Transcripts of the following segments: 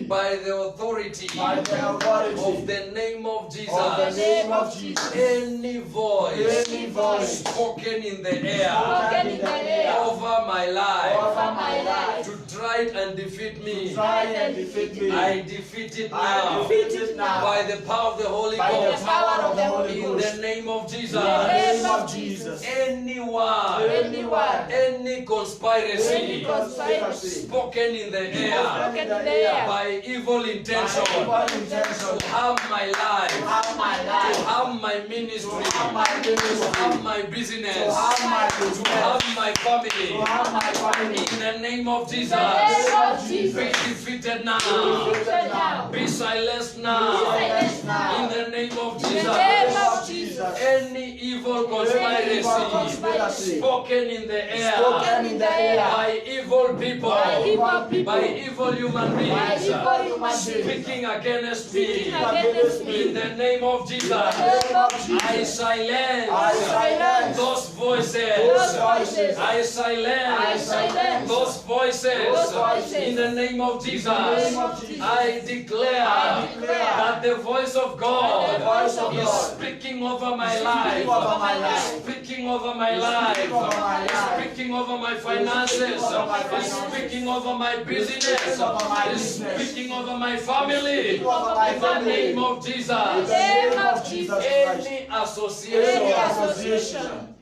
by the authority by the authority of the name of Jesus. of the name of Jesus. Any voice Any voice spoken in the air spoken in the air over my life over my life to try and defeat me, try and defeat me. I defeat it I now defeat it now by the power of the Holy by the Ghost. power of the Holy In Ghost. the name of Jesus. In the name of Jesus. Anyone, Anyone, any conspiracy any conspiracy spoken in the air spoken in the air by evil intention by evil to intention harm my life, harm my to life, harm my ministry, harm my to ministry, harm my business, to harm my to business, harm my to family. harm my family. In the name of Jesus, In the name of be Jesus. defeated now. Defeated now. Be silenced Be now. silenced now. In the name of In the name Jesus. of Jesus. Any evil Any evil conspiracy conspiracy spoken in the air spoken in the air by evil people, by evil people, by evil human by beings, evil human beings, speaking against me. speaking against me. In the name of Jesus, In the name of Jesus. I I silence silence those voices. those voices. I I silence silence those voices. those voices. In the name of Jesus, In the name of Jesus. I declare I declare that the voice of God the voice of is God speaking over my is life, speaking over my life, speaking over my is life, speaking over my is life, speaking over my finances, over my is finances, speaking over my business, speaking over my is business, speaking over my family. speaking over my In the family. name of In Jesus, the name of Jesus Christ. any Any association association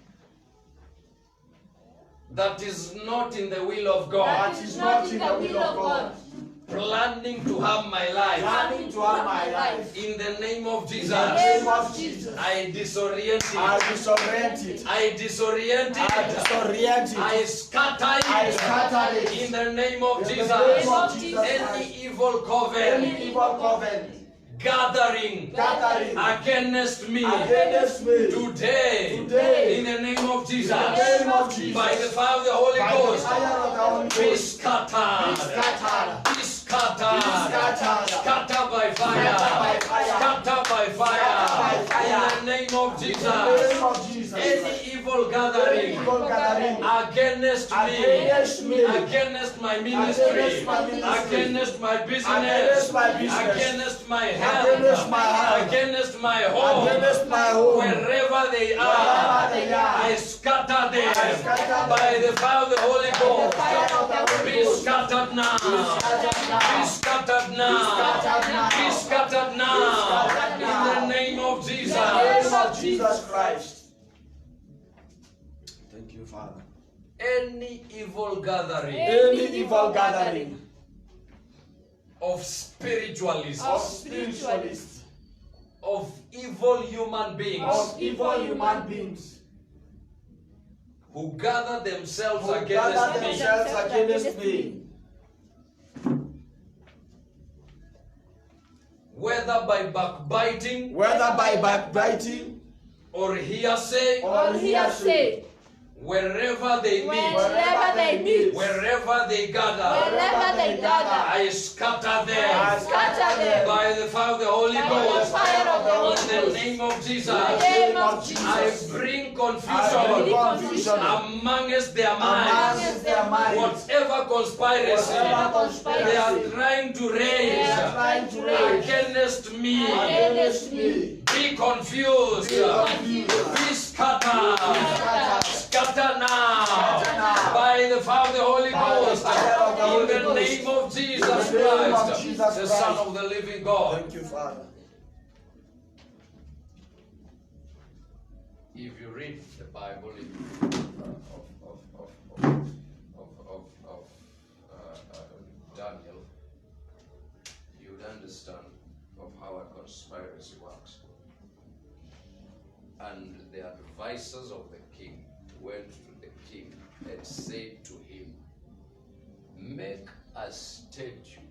that is not in the will of God, that is not in the will of God, planning to harm my life, planning to harm my life, in the name of in Jesus, the name of Jesus, I disorient I it. disorient it. I disorient I it. disorient it. I scatter I scatter it. it. In the name of In the Jesus. name of Jesus Any Christ. evil Any covenant evil covenant gathering gathering against me against me today, today, in the name of Jesus, in the name of Jesus, by the power of the Holy by the Ghost, fire of the Holy be Ghost, scattered. scattered, Be scattered. scattered, Scatter by fire. Scatter by fire. Scatter by fire. Scatter by fire. In the name of in the name Jesus. of Jesus. Any evil Any gathering evil gathering against against me, me, against my ministry, against my ministry, against my against business, my business, against my against health, my health, against my home, against my home, wherever they wherever are, they are, I scatter them I scatter by them the power of the Holy by the fire of the Ghost. Holy Be Ghost. scattered now. Be scattered now. scattered now. Be scattered now. scattered In now. the name of In the Jesus. name of Jesus Christ. Thank you, Father. Any evil gathering Any evil gathering of spiritualists, of spiritualists, of evil human beings of evil human beings who gather themselves who gather against me, themselves against me, whether by backbiting whether by backbiting or hearsay, or hearsay, wherever they meet, Wherever they meet, wherever they gather, wherever they gather, I scatter I them scatter them by the power of the Holy by the Ghost. fire of the Holy In the Ghost. name of In the Jesus, name of Jesus. I bring I bring confusion confusion amongst their minds. amongst their minds. Whatever conspiracy Whatever they are conspiracy trying to they raise are trying to raise against me, against me, be confused, be confused, be scattered, scatter now now. by the power of the Holy By the Ghost. fire of the In Holy the Ghost. name of Jesus In the name of Christ, Jesus the Son Christ. of the living God. Thank you, Father. If you read the Bible of Daniel, you would understand of how a conspiracy works. And the advisors of the king went to the king and said to him, "Make a statue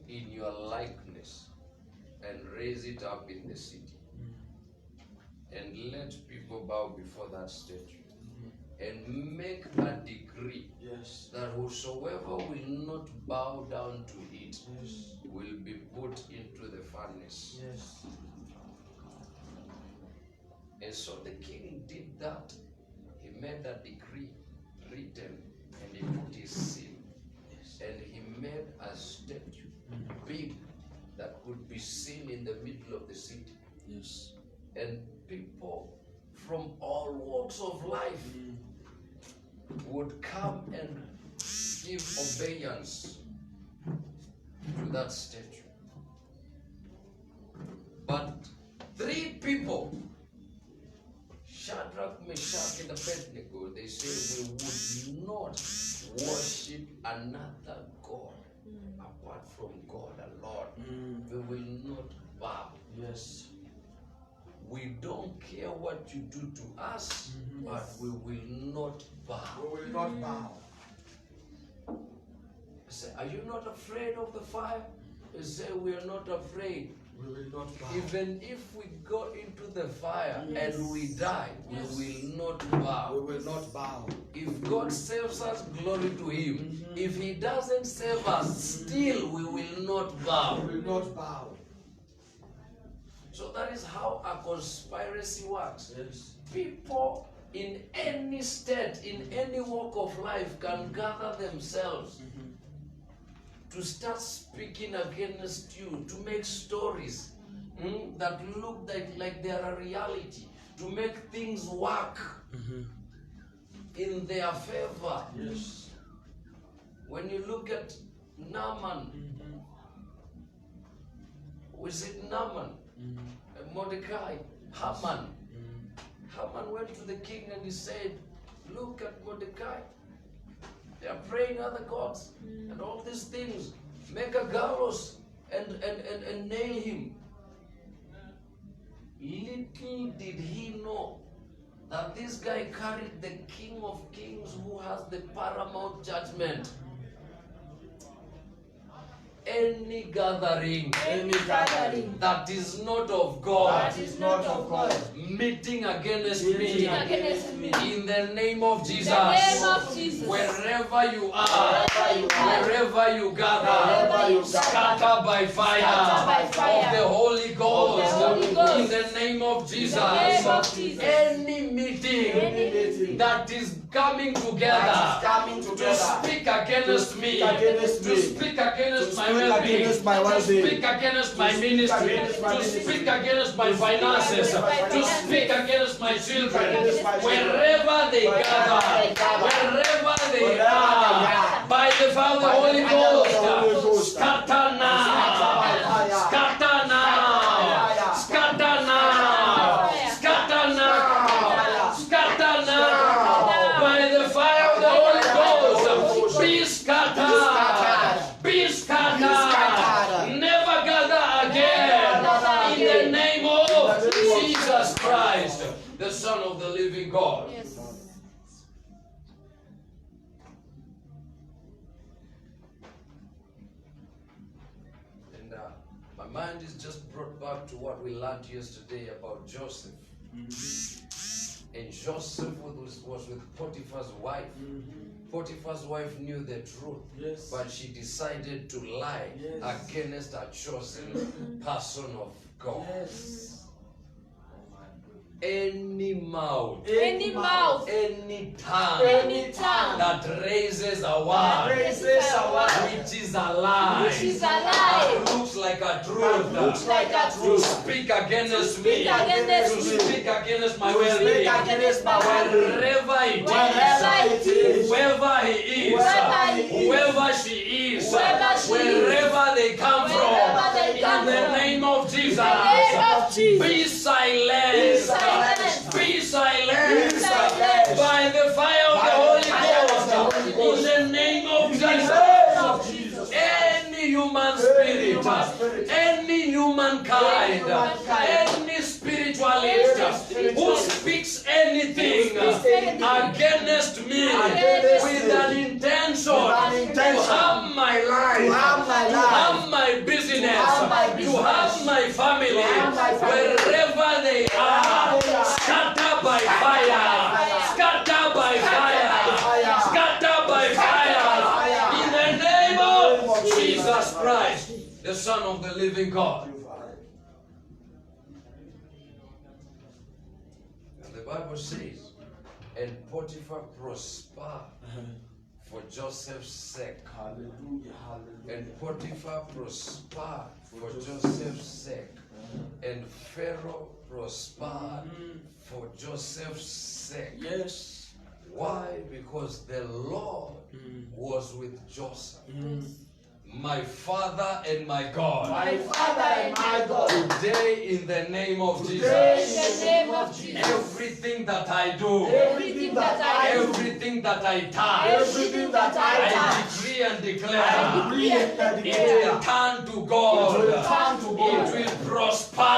in your likeness and raise it up in the city, and let people bow before that statue, and make a decree Yes. that whosoever will not bow down to it Yes. will be put into the furnace." Yes. And so the king did that. He made a decree written and he put his seal. be seen in the middle of the city. Yes. And people from all walks of life would come and give obedience to that statue. But 3 people, Shadrach, Meshach, and Abednego, they say we would not worship another God apart from God alone. We will not bow. Yes. We don't care what you do to us, but we will not bow. We will not bow. I say, are you not afraid of the fire? They say, we are not afraid. We will not bow. Even if we go into the fire and we die, we will not We bow. will not bow. If God saves us, glory to Him. If He doesn't save us, still we will not bow. We will not bow. So that is how a conspiracy works. Yes. People in any state, in any walk of life, can gather themselves to start speaking against you, to make stories that look like they are a reality, to make things work in their favor. Yes. When you look at Naaman, was it Naaman? Mordecai, Haman. Haman went to the king and he said, look at Mordecai. They are praying other gods and all these things. Make a gallows and nail him. Little did he know that this guy carried the King of Kings who has the paramount judgment. Any gathering Any gathering that is not of God, that is not of God, meeting against Meeting me, against me, in the name of Jesus, in the name of Jesus, wherever you are, wherever you are, wherever you gather, wherever you scatter by fire, Scatter by fire of the Holy Ghost, of the Holy Ghost, in the name of Jesus. in the name of Jesus. Any meeting Any meeting that is coming That is together coming to together. speak against To me, speak against to me. speak against To my speak well-being, against my to well-being. speak against my To speak ministry, against my to ministry. speak against my finances, against my to finances. speak against my children, against my children. wherever they gather, they gather, wherever they wherever they are, are, by the power of the by the Holy power of the Holy Ghost, Ghost, scatter now, fire. scatter now, scatter now, scatter now, scatter now, by the fire of the Holy Ghost, be scattered, be scattered, never gather again, in the name of Jesus Christ, the Son of the living God. Yes. And my mind is just brought back to what we learned yesterday about Joseph. And Joseph was with Potiphar's wife. Potiphar's wife knew the truth, Yes. but she decided to lie Yes. against a chosen person of God. Yes. Any mouth, Any mouth, any tongue any tongue that raises a word Praises a word. which is a lie, which is a lie, that looks like a That truth, looks like a to truth. speak against me, speak against to me, speak against my To speak well-being, against my well-being. wherever it wherever is, it is, whoever he is, Whoever he is, whoever she is, whoever she is, wherever they come wherever from, they in come the from, name of Jesus, in the name of Jesus, be silent, be silent, be silent, be silent, by the fire of the Holy Ghost, in the name of Jesus. Any human spirit, any humankind, any spiritualist who speaks anything against me with an intention to harm my life, to harm my business, to harm my family, wherever they are, scatter by fire, scatter by fire, scatter by fire, in the name of Jesus Christ, the Son of the living God. And the Bible says, and Potiphar prospered for Joseph's sake. Hallelujah. Hallelujah. And Potiphar prospered for Joseph's sake. And Pharaoh prospered for Joseph's sake. Yes. Why? Because the Lord was with Joseph. My Father and my God. My Father and my God. Today, in the name of In Jesus, the name of Jesus. everything that I do, Everything that I do. everything that I touch, Everything that I I touch, decree and I declare, decree and it declare, will turn to it will God. turn to God. It will prosper.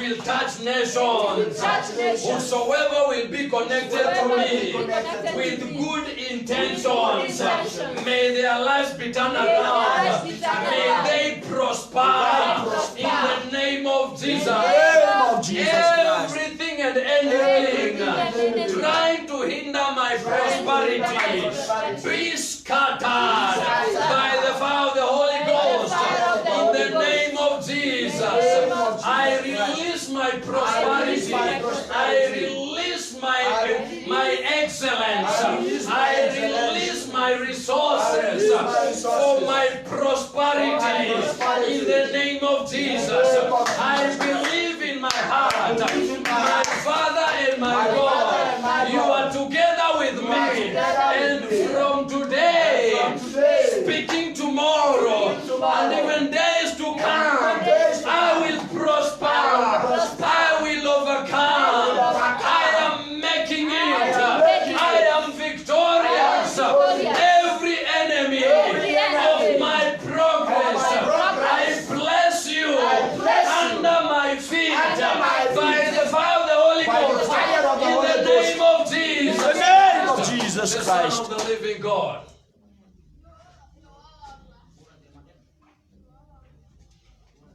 It will touch nations. Touch nations. Whosoever will be connected to Whoever me will be connected with to me. good intentions, intentions. may their lives be turned May their around. lives be turned May around. they prosper prosper. in the name of Jesus. In the name of Jesus Christ. Everything and anything Everything and anything trying to hinder my prosperity be scattered by the fire of the Holy Ghost. In the name of Jesus, I release my prosperity. I release my excellence. I release my resources for my prosperity. In the name of Jesus, I believe in my heart, my Father and my God, you are together with me. And from today, speaking tomorrow, and even days to come, I will prosper. I will overcome. I am making it. I am victorious. Every enemy of my progress, I bless you under my feet by the fire of the Holy Ghost. In the name of Jesus. In the name of Jesus The Son Christ. of the living God.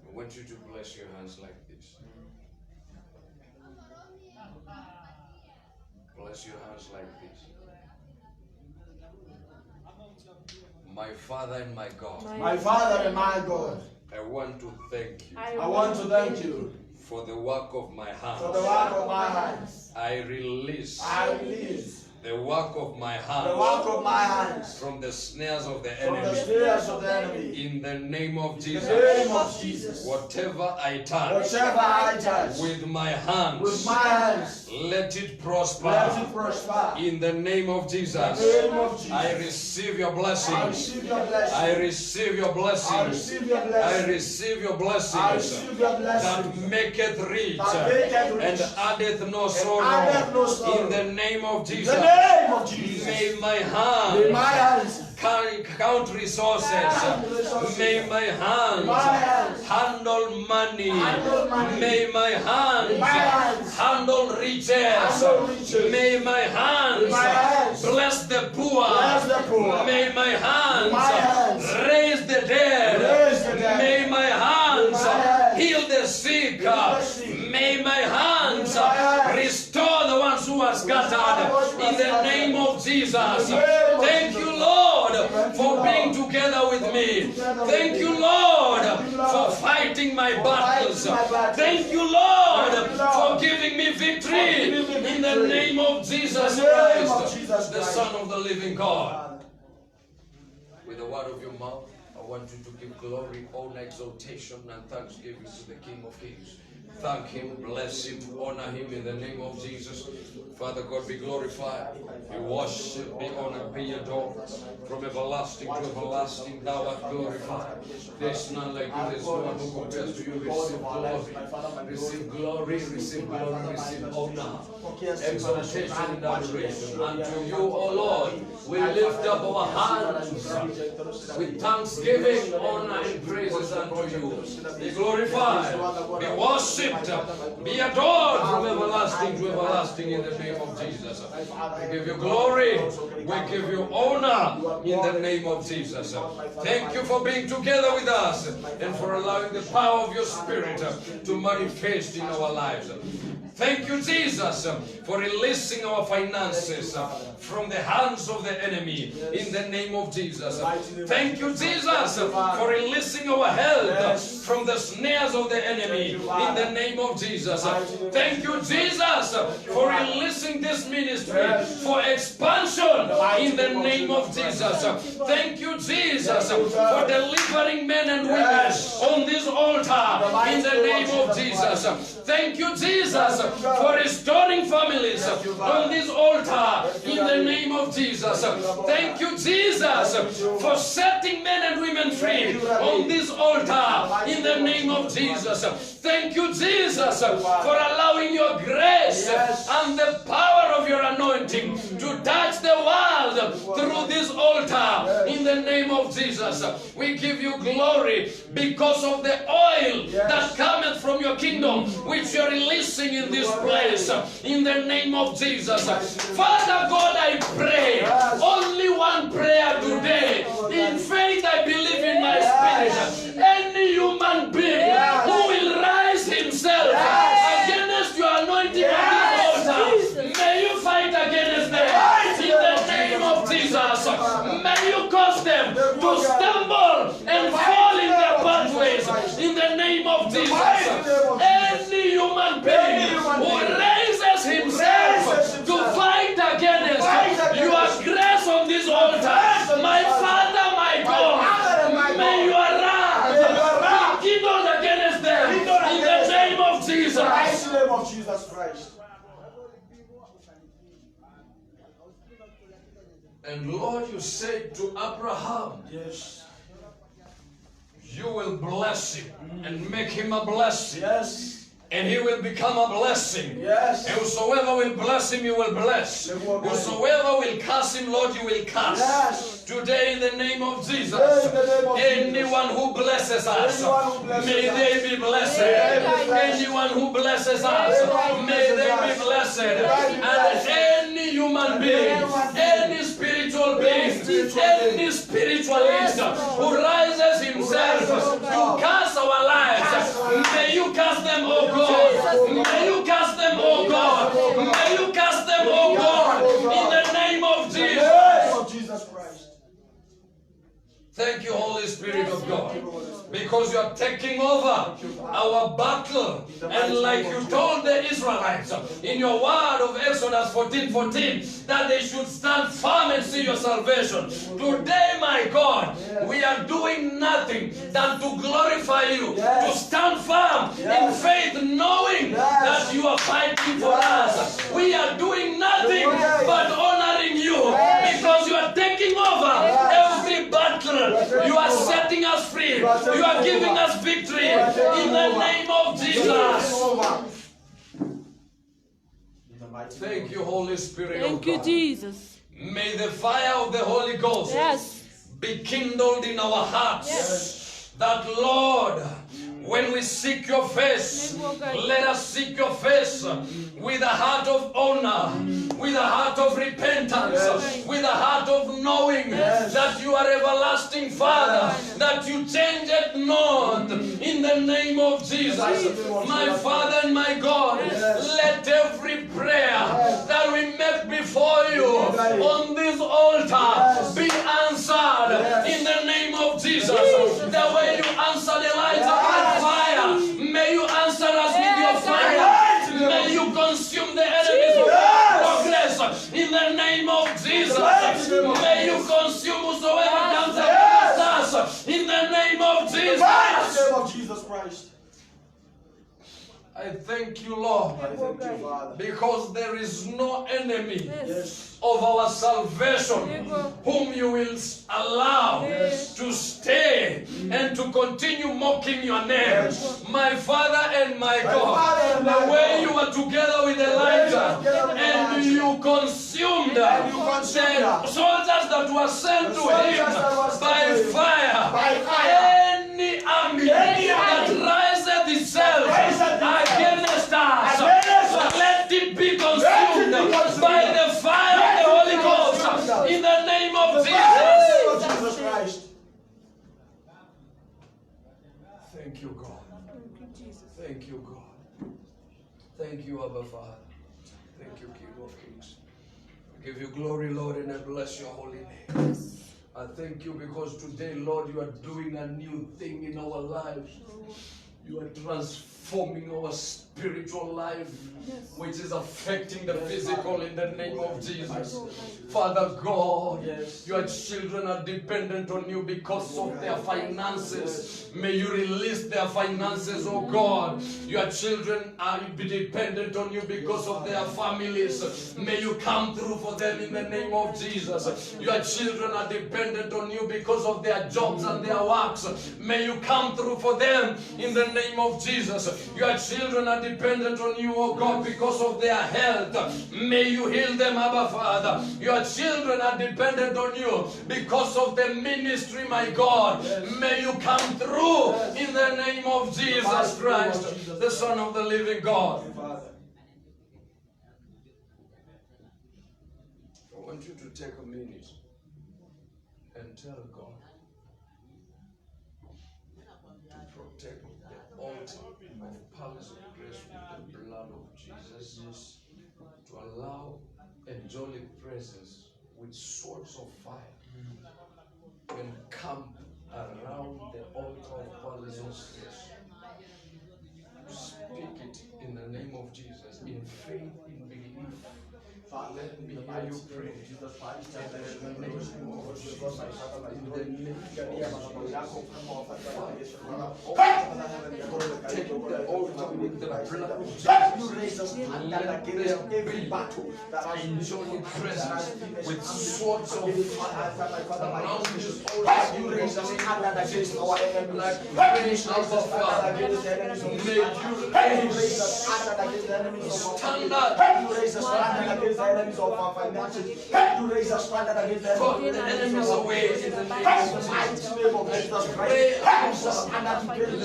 I want you to bless your hands like this. Bless your hands like this. My Father and my God, My Father and my God, I want to thank you I want to thank you for the work of my for the hands. work of my hands. I release I release the work of my the work hands of my hands from the snares of the from the enemy. snares of the enemy. In the name of In the Jesus, name of Jesus. whatever I touch Whatever I touch with my with hands, my hands, let it prosper. let it prosper. In the name of In Jesus, the name of Jesus. I receive your I blessings. receive your blessing. I receive your I blessings. receive your I blessing. receive your I blessings receive your that blessing. maketh rich That maketh rich. and addeth no addeth no sorrow. sorrow. In the name of In Jesus, the name of Jesus. may my May my hands hands count resources. May my hands My hands handle money. handle money. May my hands My hands handle riches. handle riches. May my hands My hands bless the poor. bless the poor. May my hands My hands raise the dead. raise the dead. May my hands My hands heal the sick. the sick. May my hands My hands restore the ones who are scattered. In the name of Jesus. In the name of Thank Jesus. you, Lord, Thank for you, being Lord. together with me. Together with Thank me. you, Lord, Thank you, Lord, for fighting my for battles. fighting my battles. Thank you, Lord, Thank you, Lord, for giving me victory. for giving me In the victory. name of Jesus In the name of Christ, Jesus the Christ. Son of the living God. Father. With the word of your mouth, I want you to give glory, honor, exaltation, and thanksgiving to the King of Kings. Thank him, bless him, honor him in the name of Jesus. Father God, be glorified, be worshipped, be honored, be adored. From everlasting to everlasting, thou art glorified. There's none like you, there's no one who compares to you. Receive glory, receive glory, receive honor, exaltation and adoration. Unto you, O Lord, we lift up our hands with thanksgiving, honor, and praises unto you. Be glorified, be worshipped, be adored from everlasting to everlasting in the name of Jesus. We give you glory, we give you honor in the name of Jesus. Thank you for being together with us and for allowing the power of your Spirit to manifest in our lives. Thank you, Jesus, for releasing our finances from the hands of the enemy in the name of Jesus. Thank you, Jesus, for releasing our health from the snares of the enemy in the name of Jesus. Thank you, Jesus, for releasing this ministry for expansion in the name of Jesus. Thank you, Jesus, for delivering men and women on this altar in the name of Jesus. Thank you, Jesus, for restoring families on this altar in the name of Jesus. Thank you, Jesus, for setting men and women free on this altar in the name of Jesus. Thank you, Jesus, for allowing your grace and the power of your anointing to touch the world through this altar in the name of Jesus. We give you glory because of the oil that cometh from your kingdom, which you are releasing in this place in the name of Jesus. Father God, I pray only one prayer today. In faith, I believe in my spirit. Any human being who will rise himself against your anointing on this altar, may you fight against them in the name of Jesus. May you cause them to stumble and fall in their pathways in the name of Jesus. Any human being who raises himself to fight against your grace on this altar, my Father, my God, may your wrath be kindled against them in the name of Jesus. In the name of Jesus Christ. And Lord, you said to Abraham, Yes. you will bless him and make him a blessing. Yes. And he will become a blessing. Yes. And whosoever will bless him, you will bless. Whosoever will curse him, Lord, you will curse. Yes. Today, in the name of Jesus, In the name of anyone who blesses us, Anyone who blesses may us. they be blessed. Amen. Anyone who blesses us, may they be blessed. And any human being, any spiritual being, any spiritualist who rises himself to curse our lives, may you curse them, oh God. May you cast them, oh God. May you cast them, oh God. In the name of Jesus. Christ. Thank you, Holy Spirit of God, because you are taking over our battle. And like you told the Israelites in your word of Exodus 14:14, that they should stand firm and see your salvation. Today, my God, we are doing nothing than to glorify you, to stand firm in faith, knowing that you are fighting for us. We are doing nothing but honoring you, because you are taking over every battle. You are setting us free. You are giving us victory in the name of Jesus. Thank you, Holy Spirit of Thank you, God. Jesus. May the fire of the Holy Ghost be kindled in our hearts. That, Lord, when we seek your face, let us seek your face with a heart of honor, with a heart of repentance, with a heart of knowing that you are everlasting Father, that you change it not, in the name of Jesus. My Father and my God, let every prayer that we make before you on this altar be answered in the name of Jesus. The way you answered Elijah with fire, may you answer us with your fire. May you consume the enemies of progress in the name of Jesus. May you consume whosoever comes against us in the name of In the Jesus. name of Jesus Christ. I thank you, Lord, I thank you, Father. because there is no enemy Yes. of our salvation whom you will allow to stay and to continue mocking your name. My Father and my God, the way you were together with Elijah and you consumed the soldiers that were sent to him by fire. Any army that riseth itself against us, let it be consumed by the fire of the Holy Ghost in the name of Jesus. Jesus Christ. Thank you, God. Thank you, God. Thank you, Abba Father. Thank you, King of Kings. I give you glory, Lord, and I bless your holy name. I thank you because today, Lord, you are doing a new thing in our lives. You are transforming our spiritual life, which is affecting the physical in the name of Jesus. Father God, your children are dependent on you because of their finances. May you release their finances, oh God. Your children are dependent on you because of their families. May you come through for them in the name of Jesus. Your children are dependent on you because of their jobs and their works. May you come through for them in the name of Jesus. Your children are dependent on you, oh God, because of their health. May you heal them, Abba Father. Your children are dependent on you because of the ministry, my God. May you come through in the name of Jesus Christ, the Son of the living God. I want you to take a minute and tell God to protect the altar of Palace of Grace with the blood of Jesus, to allow angelic presence with swords of fire and camp around the altar of Palace of Grace. Speak it in the name of Jesus, in faith, in belief. Let me hear you pray. In the name of Jesus. In the name take the altar with the blood of Jesus. Let there be angelic presence with swords of fire around this altar. You raise us like praise of the Father. May you raise stand up. Enemies of our finances, you raise a standard against the enemies away in the name of Jesus Christ.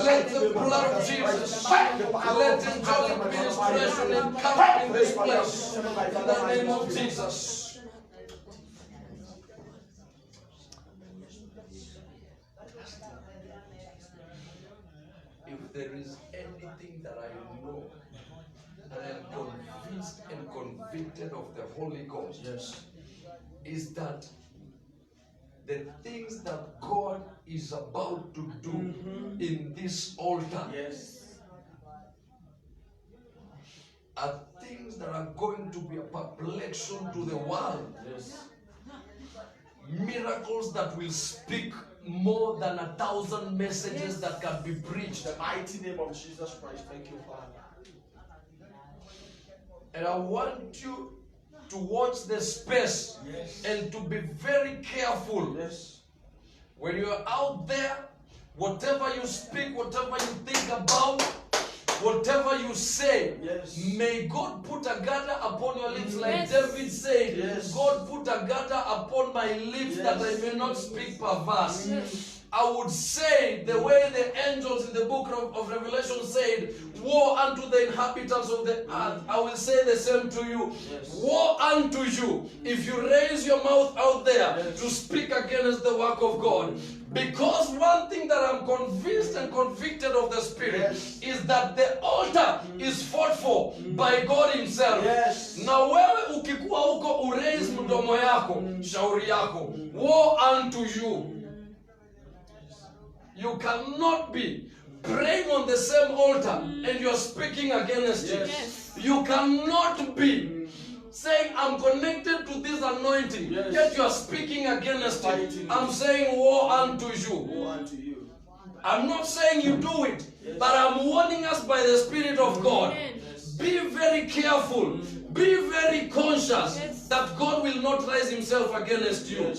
Let the blood of Jesus, let angelic ministration encounter in this place in the name of Jesus. If there is anything that I know, that I am convinced and convicted of the Holy Ghost, is that the things that God is about to do in this altar are things that are going to be a perplexion to the world. Miracles that will speak more than 1,000 messages that can be preached. In the mighty name of Jesus Christ, thank you, Father. And I want you to watch the space and to be very careful. When you are out there, whatever you speak, whatever you think about, whatever you say, may God put a guard upon your lips, like David said, God put a guard upon my lips that I may not speak perverse. I would say the way the angels in the book of Revelation said, woe unto the inhabitants of the earth. I will say the same to you. Woe unto you if you raise your mouth out there to speak against the work of God. Because one thing that I'm convinced and convicted of the Spirit is that the altar is fought for by God Himself. Na wewe ukikuwa huko uraise mdomo yako, shauri yako, woe unto you. You cannot be praying on the same altar and you're speaking against it. You cannot be saying, I'm connected to this anointing, yet you are speaking against it. I'm saying, woe unto you. Woe unto you. I'm not saying you do it, but I'm warning us by the Spirit of God. Be very careful. Be very conscious that God will not rise Himself against you.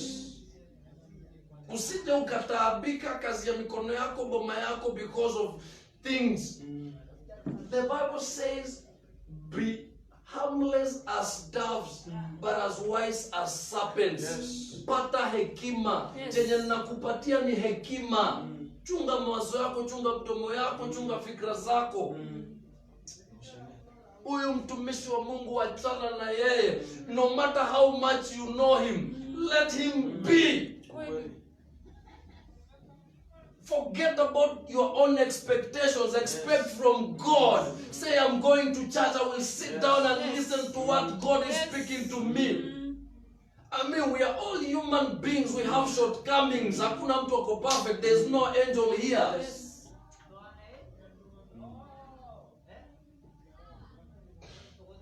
Usije ukataabika kazi ya mikono yako, boma yako, because of things. The Bible says, be harmless as doves, but as wise as serpents. Pata hekima. Chenye nakupatia ni hekima. Chunga mawazo yako, chunga mdomo yako, chunga fikra zako. Huyu mtumishi wa Mungu, achana na yeye. No matter how much you know him, let him be. Forget about your own expectations. Expect from God. Say, I'm going to church. I will sit down and listen to what God is speaking to me. I mean, we are all human beings. We have shortcomings. Hakuna mtu ako perfect. There's no angel here.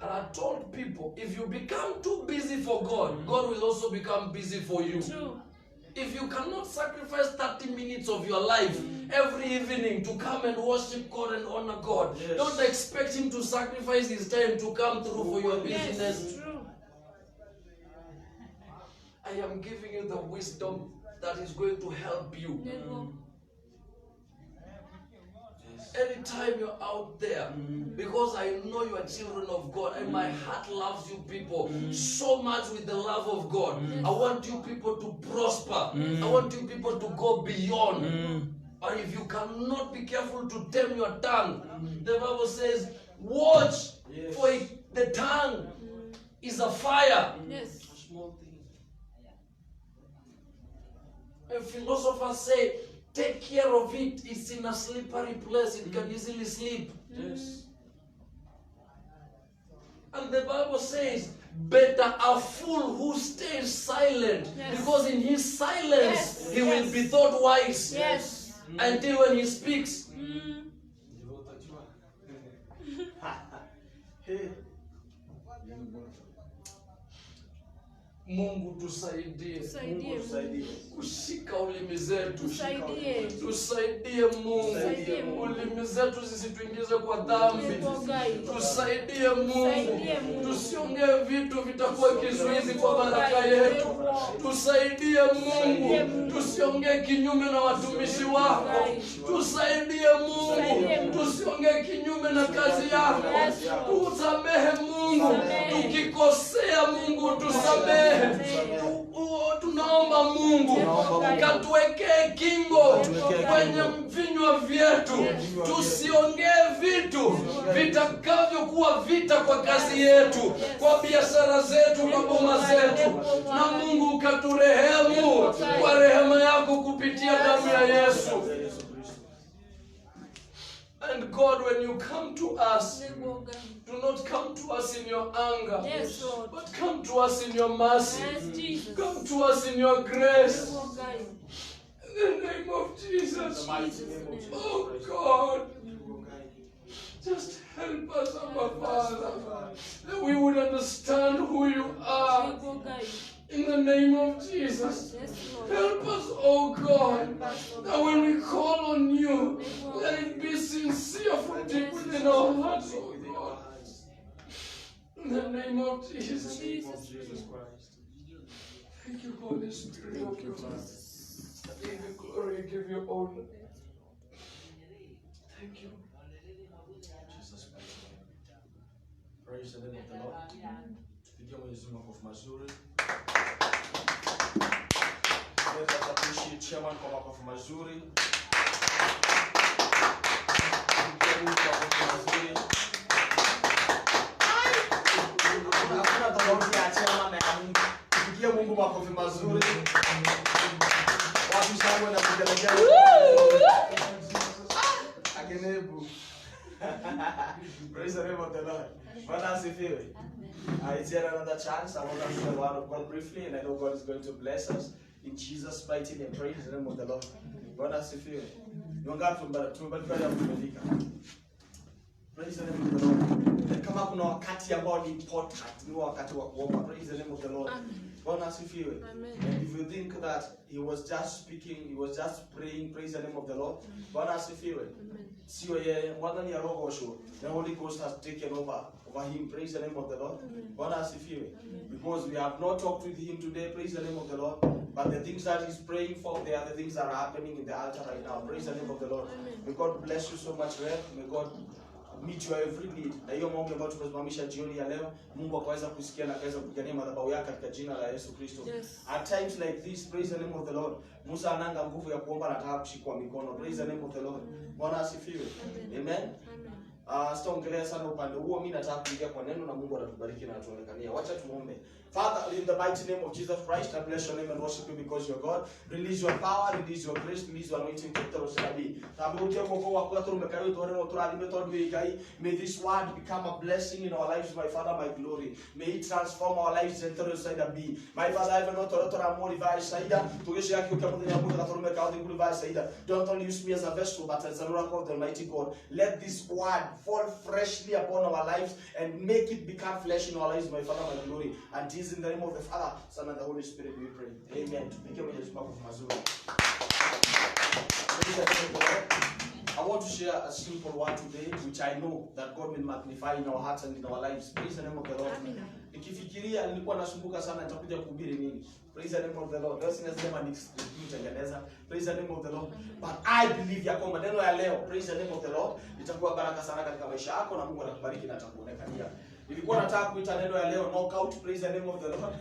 And I told people, if you become too busy for God, God will also become busy for you. True. If you cannot sacrifice 30 minutes of your life every evening to come and worship God and honor God, don't expect Him to sacrifice His time to come through for your business. Yes, true. I am giving you the wisdom that is going to help you. Anytime you're out there, because I know you are children of God and my heart loves you people so much with the love of God. I want you people to prosper. I want you people to go beyond. But if you cannot be careful to tame your tongue, the Bible says, watch, for the tongue is a fire. Yes. And philosophers say, take care of it. It's in a slippery place. It can easily slip. Yes. And the Bible says, better a fool who stays silent. Yes. Because in his silence, he will be thought wise. Yes. Until when he speaks. Hey. Mungu tusaidie. Tusaidie. Tusaidie. Kushika ulimi zetu. Tusaidie. Tusaidie Mungu. Tusaidie Mungu. Ulimi zetu zisituingize kwa dhambi. Tusaidie Mungu. Tusiongee vitu vitakuwa kizuizi kwa baraka yetu. Tusaidie Mungu. Tusiongee kinyume na watumishi wako. Tusaidie Mungu. Tusiongee kinyume na kazi yako. Tusamehe Mungu. Tukikosea Mungu tusamehe. Tunaomba Mungu katuwekee kingo kwenye vinywa vyetu, tusiongee vitu vitakavyokuwa vita kwa kazi yetu, kwa biashara zetu, kwa boma zetu. Na Mungu katurehemu kwa rehema yako kupitia damu ya Yesu. And God, when you come to us, do not come to us in your anger, Yes, Lord. but come to us in your mercy. Yes, Jesus. Come to us in your grace. In the name of Jesus. Oh God, just help us, our Father, that we would understand who you are. In the name of Jesus. Help us, oh God, that when we call on you, let it be sincere from deep within our hearts, oh God. In the name of Jesus. Thank you, Holy Spirit of God. I give you glory, I give you honor. Thank you. Jesus, praise the name of the Lord. Tupigie Mwenyezi Mungu makofi mazuri. Let us appreciate Chairman kwa makofi mazuri. Tupigie Mungu makofi mazuri. Hakuna tofauti ya Chairman na ya Mungu. Tupigie Mungu makofi mazuri. Watu shangwe na kugelegele. Akenebu. Praise the name of the Lord. Bwana asifiwe. It's yet another chance. I want to share the word of God briefly, and I know God is going to bless us in Jesus' mighty name. Praise the name of the Lord. Bwana asifiwe. Tumebarikiwa ya kumelika. Praise the name of the Lord. Kama kuna wakati ambao ni important, ni wakati wa kuomba. Praise the name of the Lord. Bwana asifiwe. And if you think that he was just speaking, he was just praying, praise the name of the Lord. Bwana asifiwe. Sio yeye, mwana ni roho sho. The Holy Ghost has taken over him. Praise the name of the Lord. Bwana asifiwe. Because we have not talked with him today, praise the name of the Lord. But the things that he's praying for, they are the things that are happening in the altar right now. Praise the name of the Lord. May God bless you so much, Rev. May God meet your every need. Na hiyo maombi ambayo tumesimamisha jioni ya leo, Mungu akaweza kusikia na akaweza kupigania madhabahu yake katika jina la Yesu Kristo. At times like this, praise the name of the Lord. Musa ananga nguvu ya kuomba, anataka kushikwa mikono. Praise the name of the Lord. Bwana asifiwe. Amen. Sitaongelea sana upande huo, mimi nataka kuingia kwa neno na Mungu atatubariki na atuonekania. Wacha tuombe. Father, in the mighty name of Jesus Christ, I bless your name and worship you because you're God. Release your power, release your grace, release your anointing to the Rosabi. May this word become a blessing in our lives, my Father, my glory. May it transform our lives and turn inside a be. My Father, I have not to more device saida. To wish you can put the Yamuka for me device saida. Don't only use me as a vessel, but as an oracle of the Almighty God. Let this word fall freshly upon our lives and make it become flesh in our lives, my Father, my glory. And this in the name of the Father, Son, and the Holy Spirit we pray. Amen. I want to share a simple word today, which I know that God will magnify in our hearts and in our lives. Praise the name of the Lord. Nikifikiria nilikuwa nasumbuka sana nitakuja kuhubiri nini. Praise the name of the Lord. Leo sinasema nitengeneza. Praise the name of the Lord. But I believe ya kwamba neno ya leo, praise the name of the Lord, itakuwa baraka sana katika maisha yako na Mungu atakubariki na atakuonekania. Nilikuwa nataka kuita neno ya leo knockout. Praise the name of the Lord.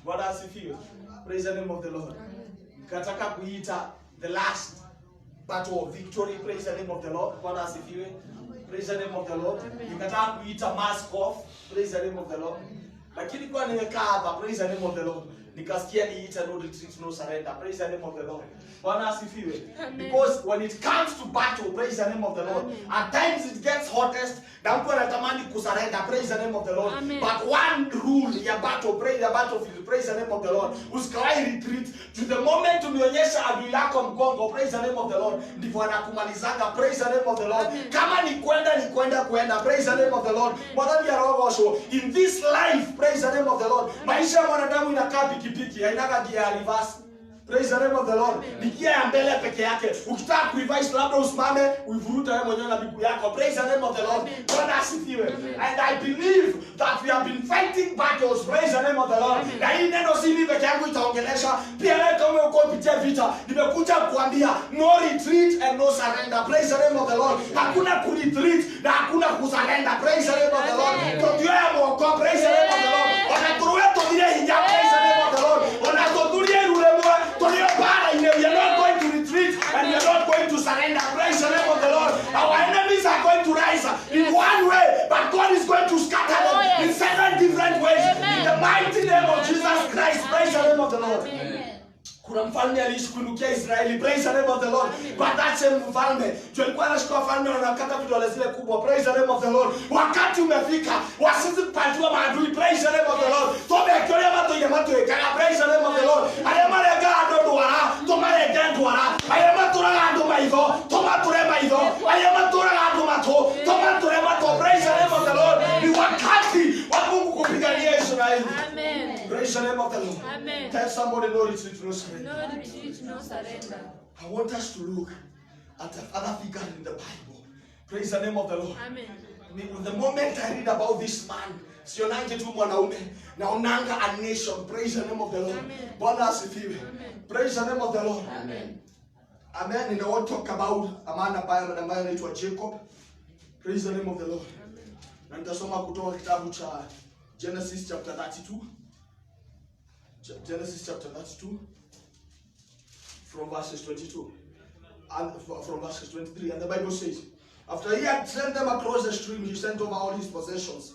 Bwana asifiwe. Praise the name of the Lord. Nikataka kuita the last battle of victory. Praise the name of the Lord. Bwana asifiwe. Praise the name of the Lord. Nikataka kuita mask off. Praise the name of the Lord. Lakini kwa nimekaa hapa, praise the name of the Lord, nikasikia niita no retreat, no surrender. Praise the name of the Lord. Bwana asifiwe. Because when it comes to battle, praise the name of the Lord, at times it gets hottest, na mtu anatamani kusurrender. Praise the name of the Lord. But one rule ya battle, praise the battlefield, praise the name of the Lord, usikawai retreat to the moment umeonyesha adui yako mgongo. Praise the name of the Lord, ndivyo anakumalizanga. Praise the name of the Lord. Kama ni kwenda. Praise the name of the Lord. Mwadhani ya roho washo in this life, praise the name of the Lord. Maisha ya mwanadamu inakaa pikipiki, hainaga gia ya reverse. Praise the name of the Lord. Nikia ya mbele peke yake. Ukitaka kureverse labda usimame, uivuruta wewe mwenyewe na miguu yako. Praise the name of the Lord. Bwana asifiwe. And I believe that we have been fighting battles. Praise the name of the Lord. Na hii neno si mimi peke yangu itaongelesha. Pia wewe kama uko kupitia vita, nimekuja kuambia no retreat and no surrender. Praise the name of the Lord. Hakuna ku retreat na hakuna ku surrender. Praise the name of the Lord. Ndio ya mwoko. Praise the name of the Lord. Wanaturuwe tudire hinja. Praise the name of the Lord. Wanaturuwe rulemwa. We are not going to retreat and we are not going to surrender. Praise the name of the Lord. Our enemies are going to rise in one way, but God is going to scatter them in 7 different ways. In the mighty name of Jesus Christ. Praise the name of the Lord. Kuna mfalme alishikunukia Israeli. Praise the name of the Lord. But that same mfalme tulikuwa anashika mfalme na anakata vidole zile kubwa. Praise the name of the Lord. Wakati umefika wasisi kupatiwa maadui. Praise the name of the Lord. Tobe kioria mato ya mato ekana. Praise the name of the Lord. Ayama lega ndo wara, toma lega ndo wara. Ayama tura ndo maizo, toma ture maizo. Ayama tura ndo mato, toma ture mato. Praise the name of the Lord. Ni wakati wa Mungu kupigania Israeli. Amen. Praise the name of the Lord. Amen. Tell somebody no retreat, no surrender. No retreat, no surrender. I want us to look at other figure in the Bible. Praise the name of the Lord. Amen. The moment I read about this man, sionange tu mwanaume, naonanga a nation. Praise the name of the Lord. Bwana asifiwe. Praise the name of the Lord. Amen. Amen. And I want to talk about a man ambaye anaitwa Jacob. Praise the name of the Lord. Na nitasoma kutoka kitabu cha Genesis chapter 32. Genesis chapter 32. From verses 22 and from verses 23, and the Bible says, after he had sent them across the stream, he sent over all his possessions.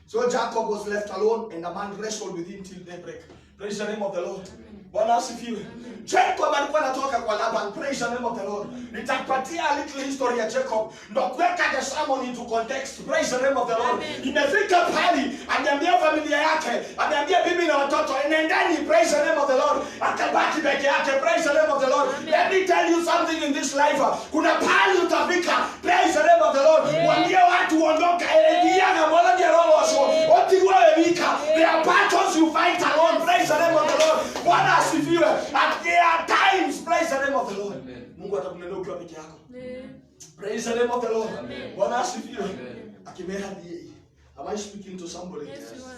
So Jacob was left alone, and the man wrestled with him till daybreak. Praise the name of the Lord. Bwana asifiwe. Jacob alikuwa anatoka kwa Laban. Praise the name of the Lord. Nitakupatia a little history ya Jacob. Ndio kuweka the sermon into context. Praise the name of the Lord. Imefika pali, ameambia familia yake, ameambia bibi na watoto, nendeni. Praise the name of the Lord. Akabaki peke yake. Praise the name of the Lord. Let me tell you something in this life. Kuna pali utafika. Praise the name of the Lord. Waambie watu ondoka. Elia na mola ya roho so. Otiwa weka. There are battles you fight alone. Praise the name of the Lord. Bwana asifiwe. At there are times, praise the name of the Lord. Mungu atakunenea ukiwa peke yako. Praise the name of the Lord. Bwana asifiwe. Akimera die. Am I speaking to somebody? Yes, you are.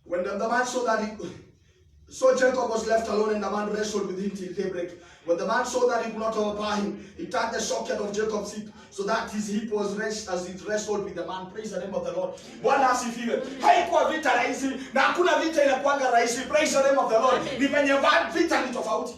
When the man saw that so Jacob was left alone, and the man wrestled with him till daybreak. When the man saw that he could not overpower him, he turned the socket of Jacob's hip, so that his hip was wrenched as he wrestled with the man. Praise the name of the Lord. Bwana asifiwe. Haikuwa vita rahisi, na hakuna vita inakuanga rahisi. Praise the name of the Lord. Ni venye vita ni tofauti.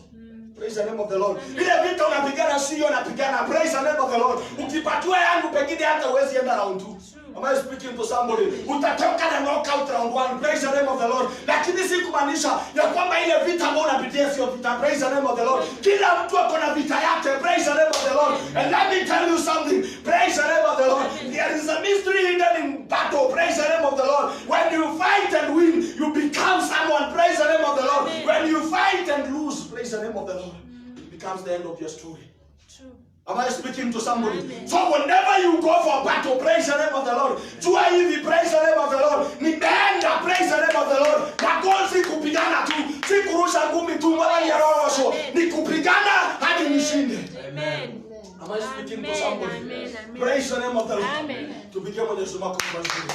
Praise the name of the Lord. Ile vita unapigana sio unapigana. Praise the name of the Lord. Ukipatiwa yangu pengine hata uwezi enda round 2. Am I speaking to somebody? Utatoka na knockout round 1. Praise the name of the Lord. Lakini si kumaanisha ya kwamba ile vita ambayo unapitia sio vita. Praise the name of the Lord. Kila mtu ako na vita yake. Praise the name of the Lord. And let me tell you something. Praise the name of the Lord. There is a mystery hidden in battle. Praise the name of the Lord. When you fight and win, you become someone. Praise the name of the Lord. When you fight and lose, praise the name of the Lord. It becomes the end of your story. True. Am I speaking to somebody? Amen. So whenever you go for battle, praise the name of the Lord. Jua hivi, praise the name of the Lord. Nimeenda, praise the name of the Lord. Na goal si kupigana tu, si kurusha ngumi tu, wala ya roho. Ni kupigana hadi nishinde. Amen. Am I speaking to somebody? Amen. Praise the name of the Lord. Amen. Tupigie Mwenyezi Mungu mazuri.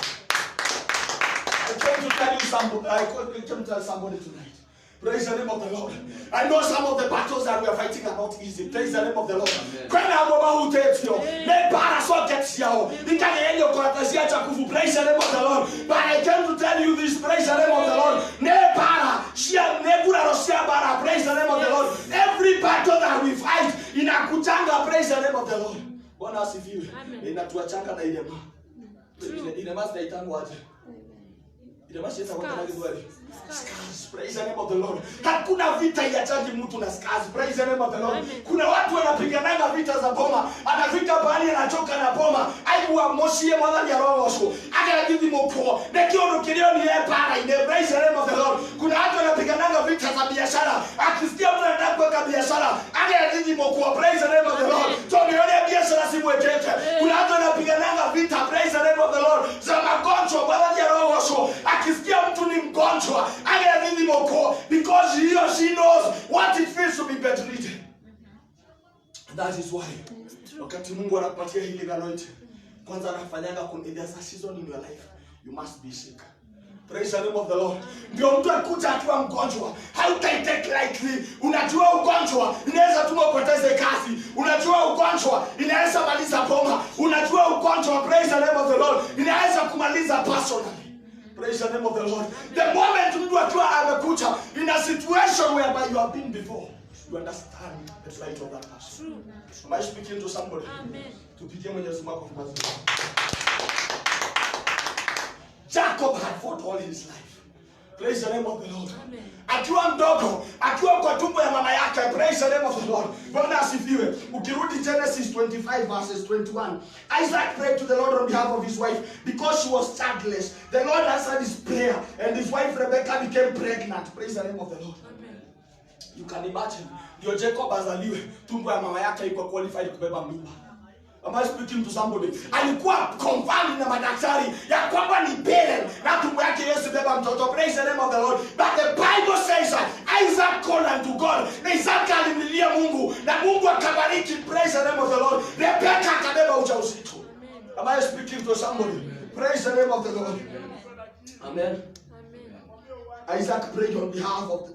I came to tell you somebody. I came to tell somebody tonight. Praise the name of the Lord. I know some of the battles that we are fighting are not easy. Praise the name of the Lord. Praise the name of the Lord. But I came to tell you this. Praise the name of the Lord. Praise the name of the Lord. Every battle that we fight in Akutanga, praise the name of the Lord. Bwana asifiwe. Inatuachanga na ile ma. Ile ma zinaitangwa aje? Ile ma shita kwa kama scars. Praise the name of the Lord. Hakuna vita ya chaji mtu na scars. Praise the name of the Lord. Kuna watu wanapigananga vita za boma. Anafika bali anachoka na boma. Aiwa moshie mwana ya roho sho. Aga hivi mopo. Nekiono kilio ni para ine. Praise the name of the Lord. Kuna watu wanapigananga vita za biashara. Akisikia mtu anataka kuweka biashara. Aga hivi mopo. Praise the name of the Lord. So nione biashara si mwekeke. Kuna watu wanapigananga vita. Praise the name of the Lord. Za magonjwa mwana ya roho sho. Akisikia mtu ni mgonjwa. Because he or she knows what it feels to be bedridden. That is why wakati Mungu anakupatia healing anointing, kwanza anafanyanga there's a season in your life you must be sick. Praise the name of the Lord. Ndio mtu akuja akiwa mgonjwa, hautaitake lightly. Unajua ugonjwa inaweza tuma upoteze kazi. Unajua ugonjwa inaweza maliza boma. Unajua ugonjwa, praise the name of the Lord, inaweza kumaliza personally. Praise the name of the Lord. The moment mtu akiwa amekuja in a situation whereby you have been before, you understand the plight of that person. Am I speaking to somebody? Amen. Tupigie Mwenyezi Mungu kwa mazuri. Jacob had fought all his life. Praise the name of the Lord. Amen. Akiwa mdogo, akiwa kwa tumbo ya mama yake, praise the name of the Lord. Bwana asifiwe. Ukirudi Genesis 25 verses 21, Isaac prayed to the Lord on behalf of his wife because she was childless. The Lord answered his prayer and his wife Rebecca became pregnant. Praise the name of the Lord. Amen. You can imagine, ndio Jacob azaliwe, tumbo ya mama yake iko qualified kubeba mimba. Am I speaking to somebody? Alikuwa confirmed na madaktari ya kwamba ni barren na tumbo yake Yesu beba mtoto. Praise the name of the Lord. But the Bible says that Isaac called unto God. Isaac alimlilia Mungu na Mungu akabariki. Praise the name of the Lord. Rebecca akabeba ujauzito. Am I speaking to somebody? Praise the name of the Lord. Amen. Isaac prayed on behalf of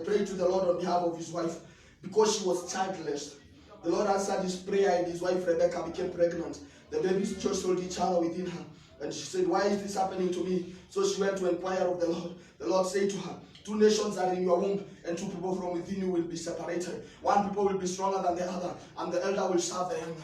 prayed to the Lord on behalf of his wife because she was childless. The Lord answered his prayer and his wife Rebecca became pregnant. The baby jostled each other within her. And she said, why is this happening to me? So she went to inquire of the Lord. The Lord said to her, 2 nations are in your womb, and 2 people from within you will be separated. 1 people will be stronger than the other, and the elder will serve the younger.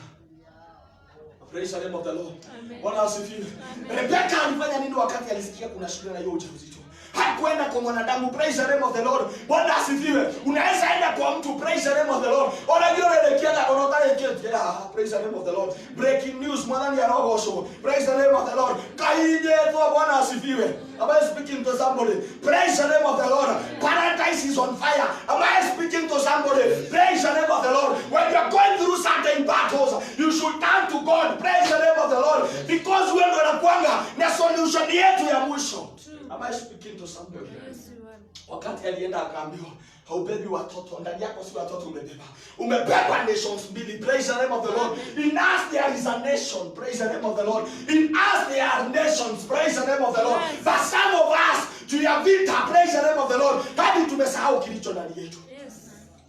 Praise the name of the Lord. Bwana asifiwe. Rebecca alifanya nini wakati alisikia kuna shida na hiyo ujauzito? Hakwenda kwa mwanadamu. Praise the name of the Lord. Bwana asifiwe. Unaweza enda kwa mtu. Praise the name of the Lord. Unajua unaelekea na unataka praise the name of the Lord. Breaking news mwanani ya roho sho. Praise the name of the Lord. Kaije kwa Bwana asifiwe. Am I speaking to somebody? Praise the name of the Lord. Paradise is on fire. Am I speaking to somebody? Praise the name of the Lord. When you're going through certain battles, you should turn to God. Praise the name of the Lord. Because wewe ndo unakuanga na solution yetu ya mwisho. Am I speaking to somebody? Yes, you are. Wakati alienda akaambiwa, haubebi watoto, ndani yako si watoto umebeba. Umebeba nations mbili. Praise the name of the Lord. In us there is a nation. Praise the name of the Lord. In us there are nations. Praise the name of the Lord. Yes. But some of us, juu ya vita, praise the name of the Lord, hadi tumesahau kilicho ndani yetu. Yes.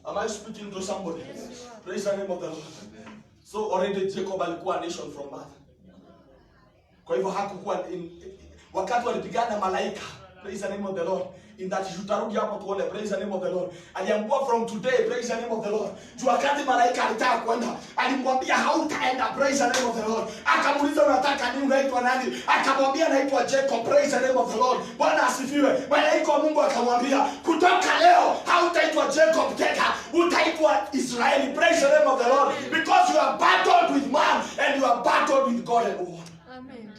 Am I speaking to somebody? Yes, you are. Praise the name of the Lord. So already Jacob alikuwa a nation from birth. Kwa hivyo hakukuwa wakati walipigana malaika. Praise the name of the Lord. in that tutarudi hapo tuone. Praise the name of the Lord. Aliambiwa from today, praise the name of the Lord. Juu wakati malaika alitaka kwenda, alimwambia hautaenda. Praise the name of the Lord. Akamuuliza unataka nini, unaitwa nani? Akamwambia naitwa Jacob. Praise the name of the Lord. Bwana asifiwe. Malaika wa Mungu akamwambia kutoka leo hautaitwa Jacob tena, utaitwa Israeli. Praise the name of the Lord. Because you are battled with man and you are battled with God and God. Amen.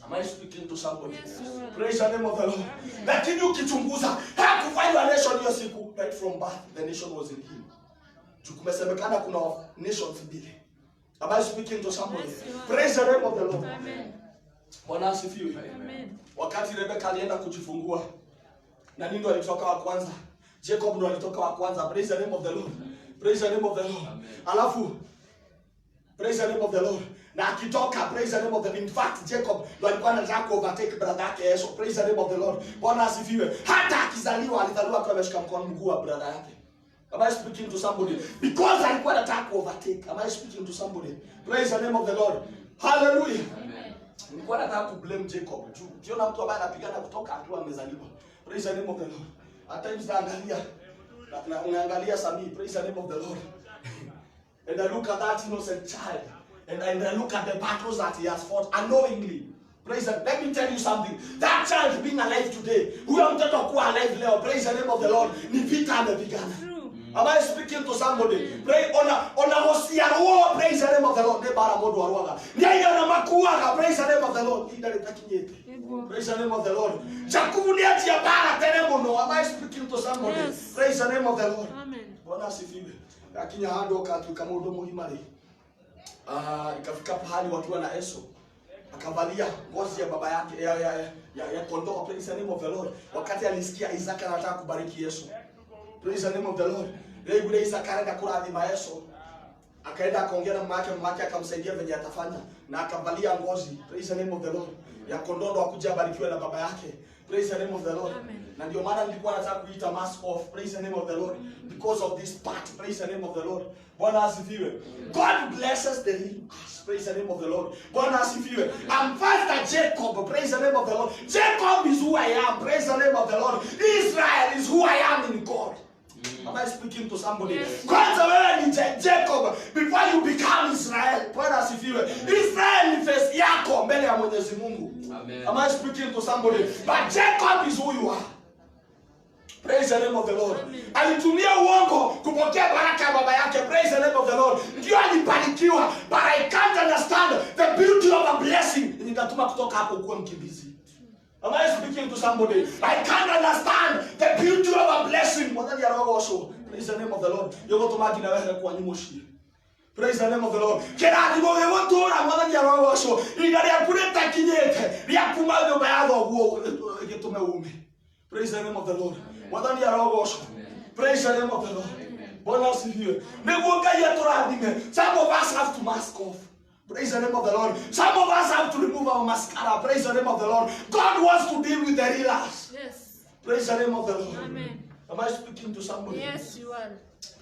Am I speaking to somebody? Yes, you are. Praise the name of the Lord. Lakini ukichunguza hakufanywa nation hiyo siku. Right from birth the nation was in him. Kumesemekana kuna nations mbili. Am I speaking to somebody? Yes, you are. Praise the name of the Lord. Amen. Bwana asifiwe. Amen. Wakati Rebeka alienda kujifungua, na nini ndo alitoka wa kwanza? Jacob ndo alitoka wa kwanza. Praise the name of the Lord. Praise the name of the Lord. Alafu praise the name of the Lord. Na akitoka, praise the name of the Lord. In fact, Jacob ndo alikuwa anataka overtake brother yake Esau. Praise the name of the Lord. Bwana asifiwe. Hata akizaliwa alizaliwa kwa ameshika mkono mguu wa brother yake. Am I speaking to somebody? Because alikuwa anataka overtake. Am I speaking to somebody? Praise the name of the Lord. Hallelujah. Amen. Nilikuwa nataka ku blame Jacob. Ukiona mtu ambaye anapigana kutoka akiwa amezaliwa. Praise the name of the Lord. At times naangalia Sami. Praise the name of the Lord. And I look at that innocent child. And I look at the battles that he has fought unknowingly. Praise the Lord. Let me tell you something. That child being alive today, huyo mtoto kuwa alive leo, praise the name of the Lord, ni vita amepigana. Am I speaking to somebody? Pray ona hosia ruo, praise the name of the Lord. Ne bara modu aruaga. Ni ana makuaga, praise the name of the Lord. Ida letakinyete. Praise the name of the Lord. Jakubu ni atia bara tene mono. Am I speaking to somebody? Yes. Praise the name of the Lord. Amen. Bwana asifiwe. Lakini hado katuka modo muhimari. Ikafika pahali wakiwa na Esau. Akavalia ngozi ya baba yake ya kondoo. Praise the name of the Lord. Wakati alisikia Isaka anataka kubariki Esau. Praise the name of the Lord. Leo ile Isaka akaenda kuradhima Esau. Akaenda akaongea na mama yake akamsaidia venye atafanya na akavalia ngozi. Praise the name of the Lord. Ya kondoo ndo akuja abarikiwe na baba yake. Praise the name of the Lord. Amen. Na ndio maana nilikuwa nataka kuita mask off. Praise the name of the Lord. Because of this part. Praise the name of the Lord. Bwana asifiwe. God blesses the real us. Praise the name of the Lord. Bwana asifiwe. I'm Pastor Jacob. Praise the name of the Lord. Jacob is who I am. Praise the name of the Lord. Israel is who I am in God. Am I speaking to somebody? Yes. Kwanza wewe ni Jacob before you become Israel. Bwana asifiwe. Israel ni face yako mbele ya Mwenyezi Mungu. Amen. Am I speaking to somebody? But Jacob is who you are. Praise the name of the Lord. Alitumia uongo kupokea baraka ya baba yake. Praise the name of the Lord. Ndio alibarikiwa. But I can't understand the beauty of a blessing. Nitatuma kutoka hapo kuwa mkimbizi. Am I speaking to somebody? I can't understand the beauty of a blessing. Mwadhani ya roho osho. Praise the name of the Lord. Yogo tomaki na wewe kwa nyimoshi. Praise the name of the Lord. Kera ndigo wewe tora mwadhani ya roho osho. Igari ya kuleta kinyete. Ria kumayo bayado guo getume ume. Praise the name of the Lord. Mwadhani ya roho osho. Praise the name of the Lord. Bwana asifiwe. Nego kaya tora ndime. Some of us have to mask off. Praise the name of the Lord. Some of us have to remove our mascara. Praise the name of the Lord. God wants to deal with the real us. Yes. Praise the name of the Lord. Amen. Am I speaking to somebody? Yes, you are.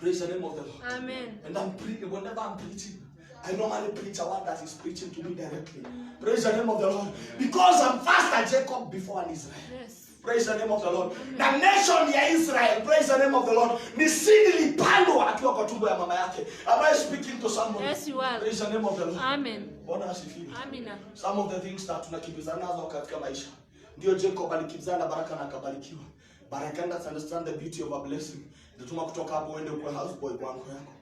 Praise the name of the Lord. Amen. And whenever I'm preaching, I normally preach a word that is preaching to me directly. Praise the name of the Lord. Because I'm faster Jacob before an Israel. Yes. Praise the name of the Lord. The nation ya Israel, praise the name of the Lord, ni seed ilipandwa akiwa kwa tumbo ya mama yake. Am I speaking to somebody? Yes, you are. Praise the name of the Lord. Amen. Bwana asifiwe. Amina. Some of the things that tunakimbizana nazo katika maisha. Ndio Jacob alikimbizana na baraka na akabarikiwa. But I can't understand the beauty of a blessing. Nituma kutoka hapo uende kwa houseboy kwa anko yako.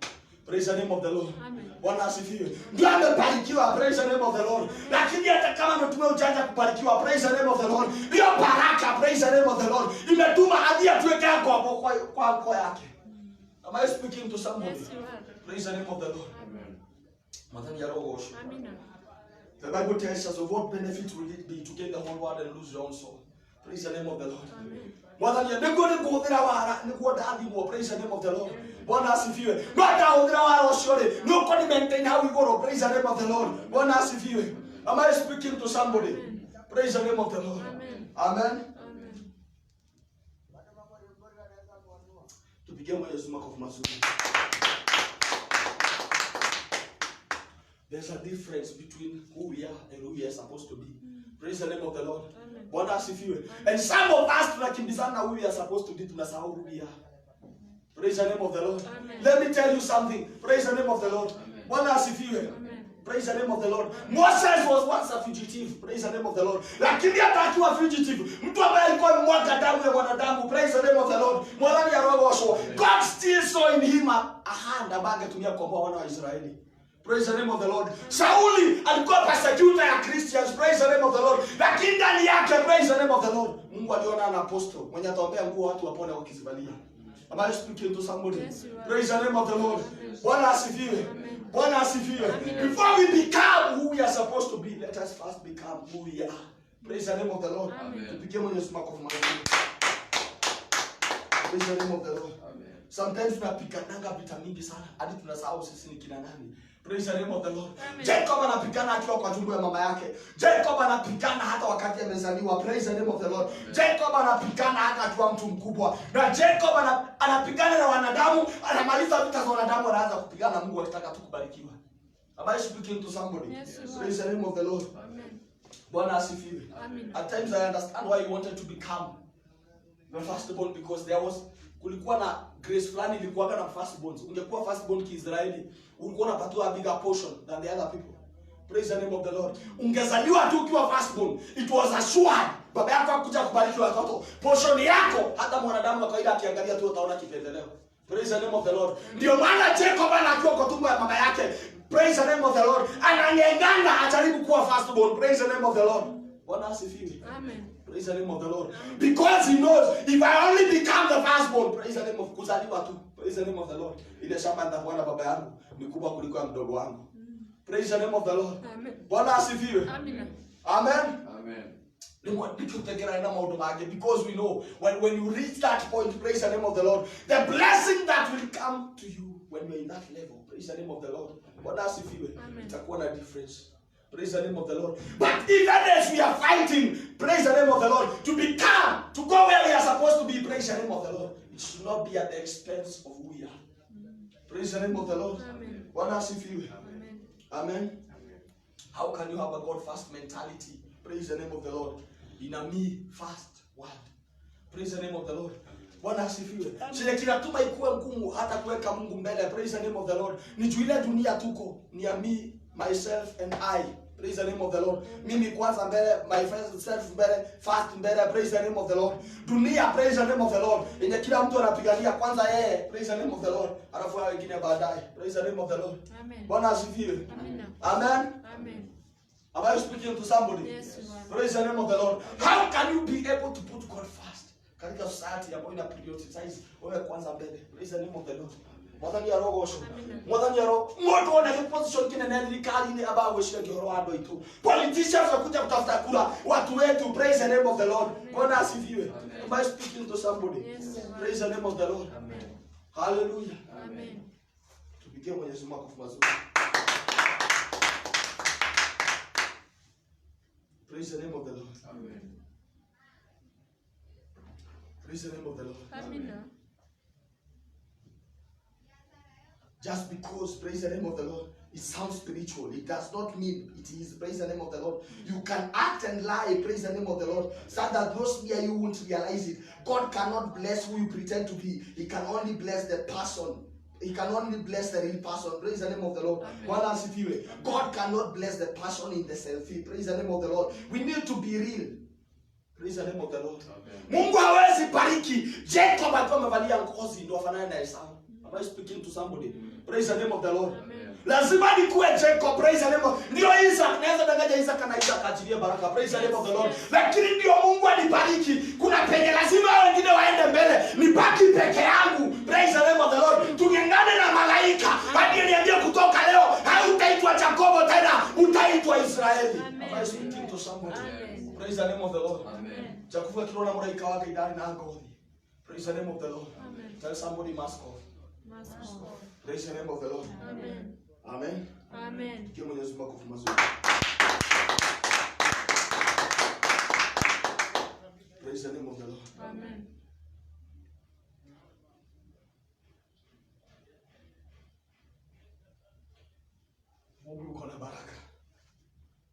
Praise the name of the Lord. Amen. Bwana asifiwe. Ndio amebarikiwa, praise the name of the Lord. Lakini hata kama ametumia ujanja kubarikiwa, praise the name of the Lord. Hiyo baraka, praise the name of the Lord, imetuma hadi atuweke kwa anko yake. Am I speaking to somebody? Yes, you are. Praise the name of the Lord. Amen. Madhani ya roho osho. Amina. The Bible tells us of what benefit will it be to gain the whole world and lose your own soul. Praise the name of the Lord. Amen. Mwadhani ya nego kuhudhira wara ni kuodandi mo. Praise the name of the Lord. Bwana asifiwe. Bwana hudhira wara oshore. Nuko ni maintain how we go. Praise the name of the Lord. Bwana asifiwe. Am I speaking to somebody? Praise the name of the Lord. Amen. Amen. Amen. Tupige Mwenyezi Mungu makofi mazuri. There's a difference between who we are and who we are supposed to be. Praise the name of the Lord. Amen. Bwana asifiwe. And some of us tunakimbizana na who we are supposed to be, tunasahau who we are. Praise the name of the Lord. Amen. Let me tell you something. Praise the name of the Lord. Amen. Bwana asifiwe. Amen. Praise the name of the Lord. Moses was once a fugitive. Praise the name of the Lord. Lakini hata akiwa fugitive, mtu ambaye alikuwa amemwaga damu ya mwanadamu. Praise the name of the Lord. Mwanani ya roho osho. God still saw in him a hand ambaye angetumia kukomboa wana wa Israeli. Praise the name of the Lord. Sauli alikuwa persecutor ya Christians. Praise the name of the Lord. Lakini ndani yake, praise the name of the Lord, Mungu aliona ana apostle mwenye ataombea nguo watu wapone wakizivalia. Am I speaking to somebody? Yes, you are. Praise the name of the Lord. Bwana asifiwe. Amen. Bwana asifiwe. Amen. Before we become who we are supposed to be, let us first become who we are. Praise the name of the Lord. Amen. Tupige Mwenyezi Mungu kwa maombi. Praise the name of the Lord. Amen. Sometimes tunapigananga vita mingi sana hadi tunasahau sisi ni kina nani. Praise the name of the Lord. Amen. Jacob anapigana akiwa kwa tumbo ya mama yake. Jacob anapigana hata wakati amezaliwa. Praise the name of the Lord. Jacob anapigana hata akiwa mtu mkubwa. Na Jacob anapigana na wanadamu, anamaliza vita za wanadamu, anaanza kupigana na Mungu akitaka tu kubarikiwa. Am I speaking to somebody? Yes, you are. Praise the name of the Lord. Amen. Bwana asifiwe. Amen. At times I understand why you wanted to become the firstborn, because there was kulikuwa na grace fulani ilikuwa na firstborns. Ungekuwa firstborn Kiisraeli, ulikuwa unapatiwa a bigger portion than the other people. Praise the name of the Lord. Ungezaliwa tu ukiwa firstborn, it was assured baba yako akuja kubariki watoto. Portion yako hata mwanadamu wa kawaida akiangalia tu utaona kipendeleo. Praise the name of the Lord. Ndio maana Jacob anakiwa kwa tumbo ya mama yake. Praise the name of the Lord. Anangengana ajaribu kuwa firstborn. Praise the name of the Lord. Bwana asifiwe. Amen. Praise the name of the Lord. Because he knows if I only become the firstborn, praise the name of kuzaliwa tu. Praise the name of the Lord. Ile shamba nitakuwa na baba yangu ni kubwa kuliko ya mdogo wangu. Praise the name of the Lord. Amen. Bwana asifiwe. Amen. Amen. Amen. Because we know when you reach that point, praise the name of the Lord, the blessing that will come to you when you're in that level, praise the name of the Lord. Bwana asifiwe. Amen. Itakuwa na difference. Praise the name of the Lord. But even as we are fighting, praise the name of the Lord, to become, to go where we are supposed to be, praise the name of the Lord, it should not be at the expense of who we are. Praise the name of the Lord. Amen. Bwana asifiwe. Amen. Amen. How can you have a God first mentality? Praise the name of the Lord. In a me first world. Praise the name of the Lord. Bwana asifiwe. Chenye kinatuma ikuwe ngumu hata kuweka Mungu mbele. Praise the name of the Lord. Ni juu ile dunia tuko. Ni ya me, myself and I. Praise the name of the Lord. Mimi kwanza mbele, myself mbele, first mbele. Praise the name of the Lord. Dunia, praise the name of the Lord. Yenye kila mtu anapigania kwanza yeye. Praise the name of the Lord. Alafu hao wengine baadaye. Praise the name of the Lord. Amen. Bwana asifiwe. Amen. Amen. Amen. Am I speaking to somebody? Yes, you are. Praise the name of the Lord. How can you be able to put God first? Katika society ambayo ina prioritize wewe kwanza mbele. Praise the name of the Lord. Mwathani ya roho osho. Mwathani ya roho. Mwoto ona position kine na thirikari ni aba gwicira gihoro andũ aitũ. Politicians wakuja kutafuta kura watu wetu. Praise the name of the Lord. Bwana asifiwe. Am I speaking to somebody? Yes, you are. Praise the name of the Lord. Amen. Hallelujah. Amen. Tupigie Mwenyezi Mungu makofi mazuri. Praise the name of the Lord. Amen. Praise the name of the Lord. Amen. Just because, praise the name of the Lord, it sounds spiritual, it does not mean it is. Praise the name of the Lord. You can act and lie, praise the name of the Lord, so that those near you won't realize it. God cannot bless who you pretend to be. He can only bless the person. He can only bless the real person. Praise the name of the Lord. Bwana asifiwe. God cannot bless the person in the selfie. Praise the name of the Lord. We need to be real. Praise the name of the Lord. Mungu hawezi bariki Jacob akiwa amevalia ngozi ndio afanane na Esau. Am I speaking to somebody? Praise the name of the Lord. Lazima nikuwe Jacob. Praise the name of ndio Isaac. Naweza danganya Isaac na Isaac achilie baraka. Praise the name of the Lord. Lakini ndio Mungu alibariki. Kuna penye lazima wengine waende mbele. Nibaki peke yangu. Praise the name of the Lord. Tungengane na malaika. Hadi niambie kutoka leo hautaitwa Jacob tena, utaitwa Israeli. Am I speaking to somebody? Amen. Praise the name of the Lord. Amen. Jakufu akiona malaika wake ndani na ngozi. Praise the name of the Lord. Amen. Tell somebody mask off. Mask off. Praise the name of the Lord. Amen. Amen. Amen. Give Mwenyezi Mungu makofi mazuri. Praise the name of the Lord. Amen. Mungu yuko na baraka.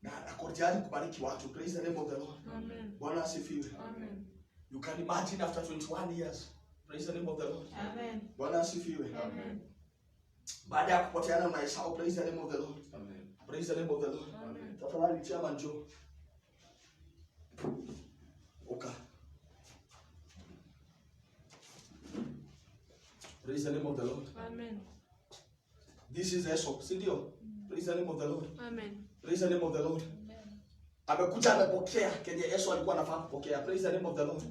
Na ako tayari kubariki watu. Praise the name of the Lord. Amen. Bwana asifiwe. Amen. You can imagine after 21 years. Praise the name of the Lord. Amen. Bwana asifiwe. Amen. Baada ya kupoteana na Esau, praise the name of the Lord. Amen. Praise the name of the Lord. Amen. Tafadhali chairman Joe. Okay. Praise the name of the Lord. Amen. This is Esau, sindio? Praise the name of the Lord. Amen. Praise the name of the Lord. Amekuja amepokea kenye Esau alikuwa anafaa kupokea. Praise the name of the Lord.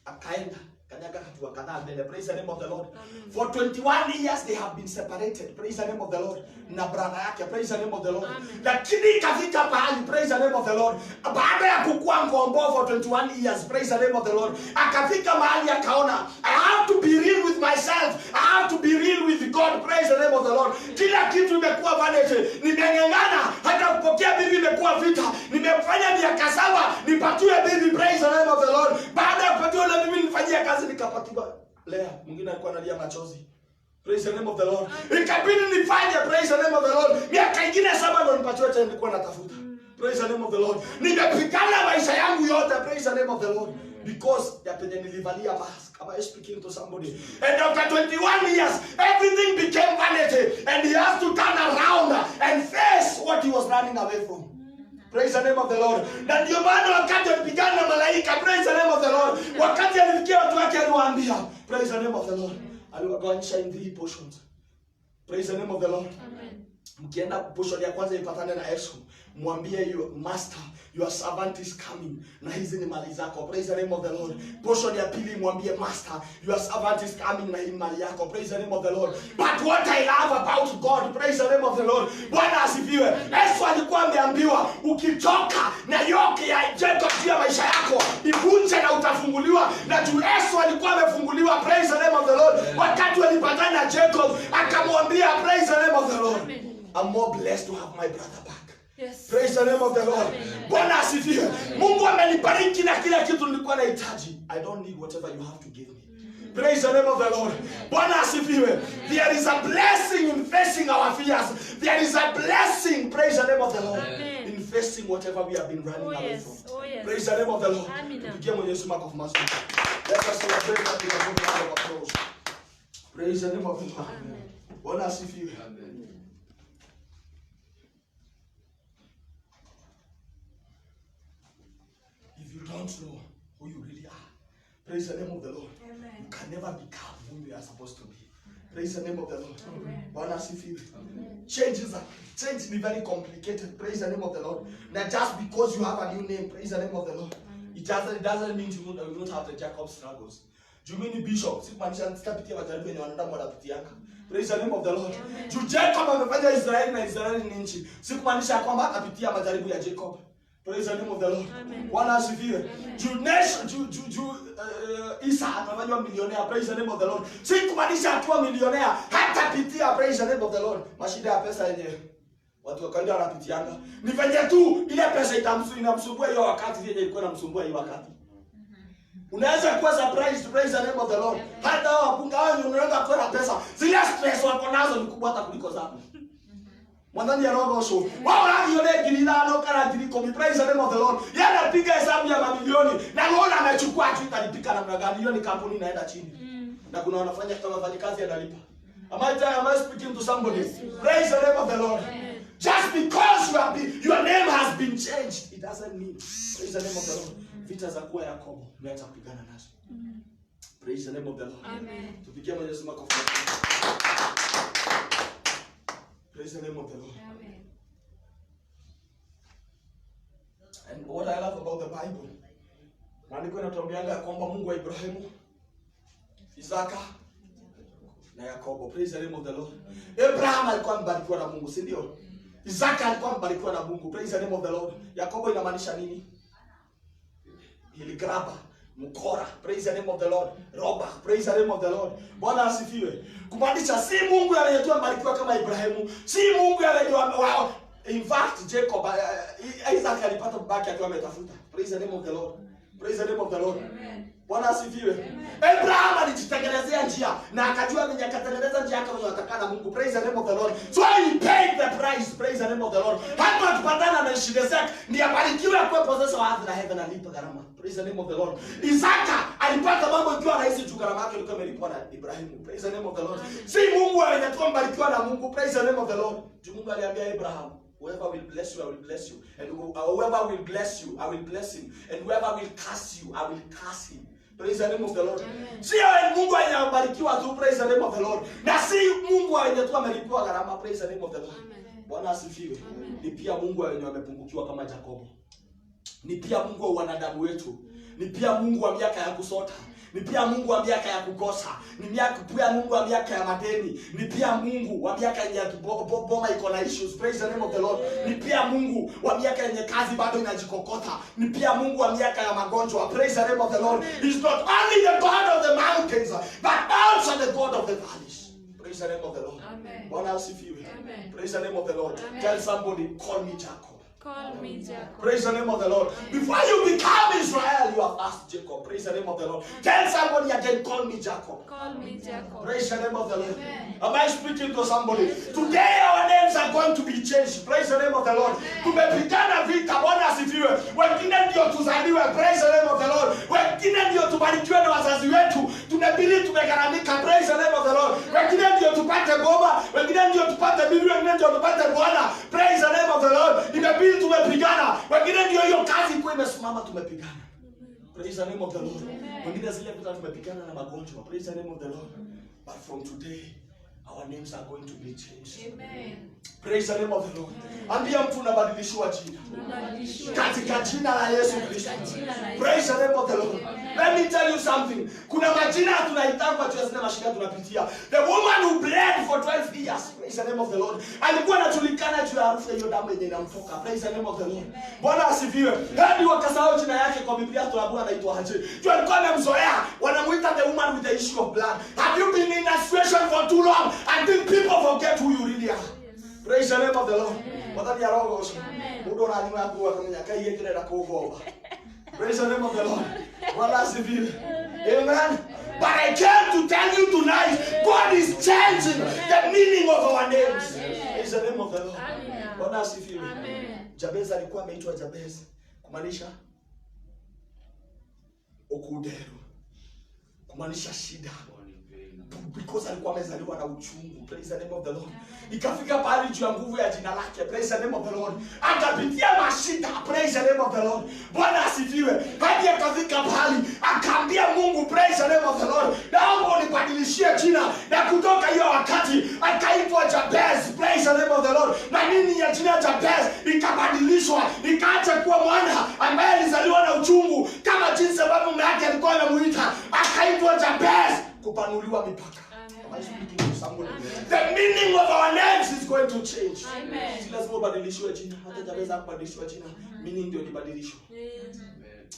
Akaenda kanyaga hatua kadhaa mbele. Praise the name of the Lord. Amen. For 21 years they have been separated. Praise the name of the Lord. Na brother yake. Praise the name of the Lord. Amen. Lakini ikafika pahali. Praise the name of the Lord. Baada ya kukua ngombo for 21 years. Praise the name of the Lord. Akafika mahali akaona, I have to be real with myself. I have to be real with God. Praise the name of the Lord. Kila kitu imekuwa vanity. Nimeng'ang'ana hata kupokea bibi imekuwa vita. Nimefanya miaka 7 nipatiwe bibi. Praise the name of the Lord. Baada ya kupatiwa ile bibi nifanyia kazi nikapatiwa Lea. Mwingine alikuwa analia machozi. Praise the name of the Lord. Ikabidi nifanye. Praise the name of the Lord. Miaka ingine 7 ndo nipatiwe tena nilikuwa natafuta. Praise the name of the Lord. Nimepigana maisha yangu yote. Praise the name of the Lord. Because ya penye nilivalia mask. Am I speaking to somebody? And after 21 years, everything became vanity. And he has to turn around and face what he was running away from. Praise the name of the Lord. Na ndio maana wakati alipigana na malaika, praise the name of the Lord. Wakati alifikia watu wake aliwaambia, praise the name of the Lord. Aliwagawanyisha in 3 portions. Praise the name of the Lord. Amen. Mkienda portion ya kwanza ipatane na Yesu, mwambie your master, your servant is coming. Na hizi ni mali zako. Praise the name of the Lord. Portion ya pili mwambie master, your servant is coming na hii mali yako. Praise the name of the Lord. But what I love about God, praise the name of the Lord. Bwana asifiwe. Yesu alikuwa ameambiwa ukitoka na yoke ya Jacob ya maisha yako, ivunje na utafunguliwa. Na juu Yesu alikuwa amefunguliwa, praise the name of the Lord. Wakati walipatana na Jacob, akamwambia praise the name of the Lord. Amen. I'm more blessed to have my brother back. Yes. Praise the name of the Lord. Bwana asifiwe. Mungu amenibariki na kila kitu nilikuwa nahitaji. I don't need whatever you have to give me. Praise the name of the Lord. Bwana asifiwe. There is a blessing in facing our fears. There is a blessing, praise the name of the Lord, Amen. in facing whatever we have been running Oh, away yes. from. Oh, yes. Praise the name of the Lord. Amen. Tupigie Mwenyezi Mungu makofi mazuri. Let us celebrate that with a good round of applause. Praise the name of the Lord. Amen. Bwana asifiwe. Amen. If you don't know who you really are, praise the name of the Lord. Amen. You can never become who you are supposed to be. Praise the name of the Lord. Bwana asifiwe. Change is very complicated. Praise the name of the Lord. Now just because you have a new name, praise the name of the Lord, it doesn't mean you don't have the Jacob struggles. Do you mean bishop? Sikumaanisha sitapitia majaribu yenye wanadamu wanapitianga. Praise the name of the Lord. Juu Jacob amefanya Israeli na Israeli ni nchi. Sikumaanisha kwamba atapitia majaribu ya Jacob. Praise the name of the Lord. Bwana asifiwe. Isa atafanywa milionea. Praise the name of the Lord. Sikumaanisha akiwa milionea hatapitia. Praise the name of the Lord. Mashida ya pesa yenyewe watu wakaenda wanapitianga. Nifanye tu ile pesa inamsumbua hiyo wakati yenye ilikuwa inamsumbua hiyo wakati. Unaweza kuwa surprised, praise the name of the Lord. Hata wapunga wao unaenda kwa na pesa. Zile stress wako nazo ni kubwa hata kuliko zako. Mwanani ya roho so. Wao wanajiona gilina kana tiliko. Praise the name of the Lord. Yana piga hesabu ya mamilioni. Na Lord amechukua tu italipika namna gani? Hiyo ni kampuni inaenda chini. Na kuna wanafanya kama wafanyikazi analipa. Am I speaking to somebody? Praise the name of the Lord. Just because your name has been changed, it doesn't mean. Praise the name of the Lord. Vita za kuwa Yakobo, umeacha kupigana nazo. Praise the name of the Lord. Amen. Tupigie Mwenyezi Mungu makofi. Praise the name of the Lord. Amen. And what I love about the Bible, maandiko yanatuambianga kwamba Mungu wa Ibrahimu, Isaka na Yakobo. Praise the name of the Lord. Abraham alikuwa mbarikiwa na Mungu, si ndio? Isaka alikuwa mbarikiwa na Mungu. Praise the name of the Lord. Yakobo inamaanisha nini? Iligraba, mkora. Praise the name of the Lord. Roba. Praise the name of the Lord. Bwana asifiwe. Kumaanisha si Mungu aliyetoa mbarikiwa kama Ibrahimu, si Mungu aliyetoa. In fact, Jacob, Isaac alipata babake akiwa ametafuta. Praise the name of the Lord. Praise the name of the Lord. Amen. Bwana asifiwe. Abraham alijitengenezea njia na akajua venye akatengeneza njia yake venye atakana Mungu. Praise the name of the Lord. So he paid the price. Praise the name of the Lord. Hata tupatana na shida zake ni abarikiwe kwa possessor wa earth na heaven, alipa gharama. Praise the name of the Lord. Isaka alipata mambo ikiwa rahisi tu, gharama yake ilikuwa imelipwa na Ibrahimu. Praise the name of the Lord. Si Mungu anayetoa mbarikiwa na Mungu. Praise the name of the Lord. Mungu aliambia Abraham, whoever will bless you, I will bless you. And whoever will bless you, I will bless him. And whoever will curse you, I will curse him. Praise the name of the Lord. Si Mungu anayebarikiwa tu, praise the name of the Lord. Na si Mungu anayetoa amelipiwa gharama, praise the name of the Lord. Bwana asifiwe. Ni pia Mungu amepungukiwa kama Yakobo. Ni pia Mungu wa wanadamu wetu. Ni pia Mungu wa miaka ya kusota. Ni pia Mungu wa miaka ya kukosa. Ni pia Mungu wa miaka ya madeni. Ni pia Mungu wa miaka ya boma iko na issues. Praise the name of the Lord. Ni pia Mungu wa miaka yenye kazi bado inajikokota. Ni pia Mungu wa miaka ya magonjwa. Praise the name of the Lord. He's not only the God of the mountains, but also the God of the valleys. Praise the name of the Lord. Bwana asifiwe. Praise the name of the Lord. Tell somebody, call me Jacob. Call me Jacob. Praise the name of the Lord. Before you become Israel, you are first Jacob. Praise the name of the Lord. Tell somebody again, call me Jacob. Call me Jacob. Praise the name of the Lord. Am I speaking to somebody? Today our names are going to be changed. Praise the name of the Lord. Tumepigana vita, Bwana asifiwe. Wengine ndio tuzaliwe. Praise the name of the Lord. Wengine ndio tubarikiwe na wazazi wetu. Tunabili tumegharamika. Praise the name of the Lord. Wengine ndio tupate boma. Wengine ndio tupate bibi. Wengine ndio tupate bwana. Praise the name of the Lord. Inabili tumepigana. Wengine ndio hiyo kazi kwa imesimama tumepigana. Praise the name of the Lord. Wengine zile vita tumepigana na magonjwa. Praise the name of the Lord. But from today, our names are going to be changed. Amen. Praise the name of the Lord. Ambia mtu unabadilishwa jina. Katika jina la Yesu Kristo. Praise the name of the Lord. Let me tell you something. Kuna majina tunaitanga kwa zile mashida tunapitia. The woman who bled for 12 years. Praise the name of the Lord. Alikuwa anajulikana juu ya harufu ya hiyo damu yenye inamtoka. Praise the name of the Lord. Bwana asifiwe. Hadi wakasahau jina yake kwa Biblia tunaambiwa anaitwa aje. Tu alikuwa amemzoea. Wanamuita the woman with the issue of blood. Have you been in a situation for too long until people forget who you really are? Praise the name of the Lord. Wadhani ya roho osho. Mudo na nyuma yako wakamenya kai yekere na kuogoba. Praise the name of the Lord. Bwana asifiwe. Amen. But I came to tell you tonight, God is changing the meaning of our names. Praise the name of the Lord. Bwana asifiwe. Jabez alikuwa ameitwa Jabez kumaanisha okuderu. Kumaanisha shida. Because alikuwa amezaliwa na uchungu. Praise the name of the Lord. Ikafika pale juu ya nguvu ya jina lake. Praise the name of the Lord. Akapitia mashida. Praise the name of the Lord. Bwana asifiwe. Hadi akafika pale akaambia Mungu, praise the name of the Lord, naomba unibadilishie jina. Na kutoka hiyo wakati akaitwa Jabez. Praise the name of the Lord. Na nini ya jina Jabez ikabadilishwa, ikaacha kuwa mwana ambaye alizaliwa na uchungu kama jinsi ambavyo mume wake alikuwa anamuita, akaitwa Jabez, kupanuliwa mipaka. The meaning of our names is going to change. Amen. Si lazima ubadilishwe jina. Hata Jabez hakubadilishwa jina. Meaning ndio libadilishwe.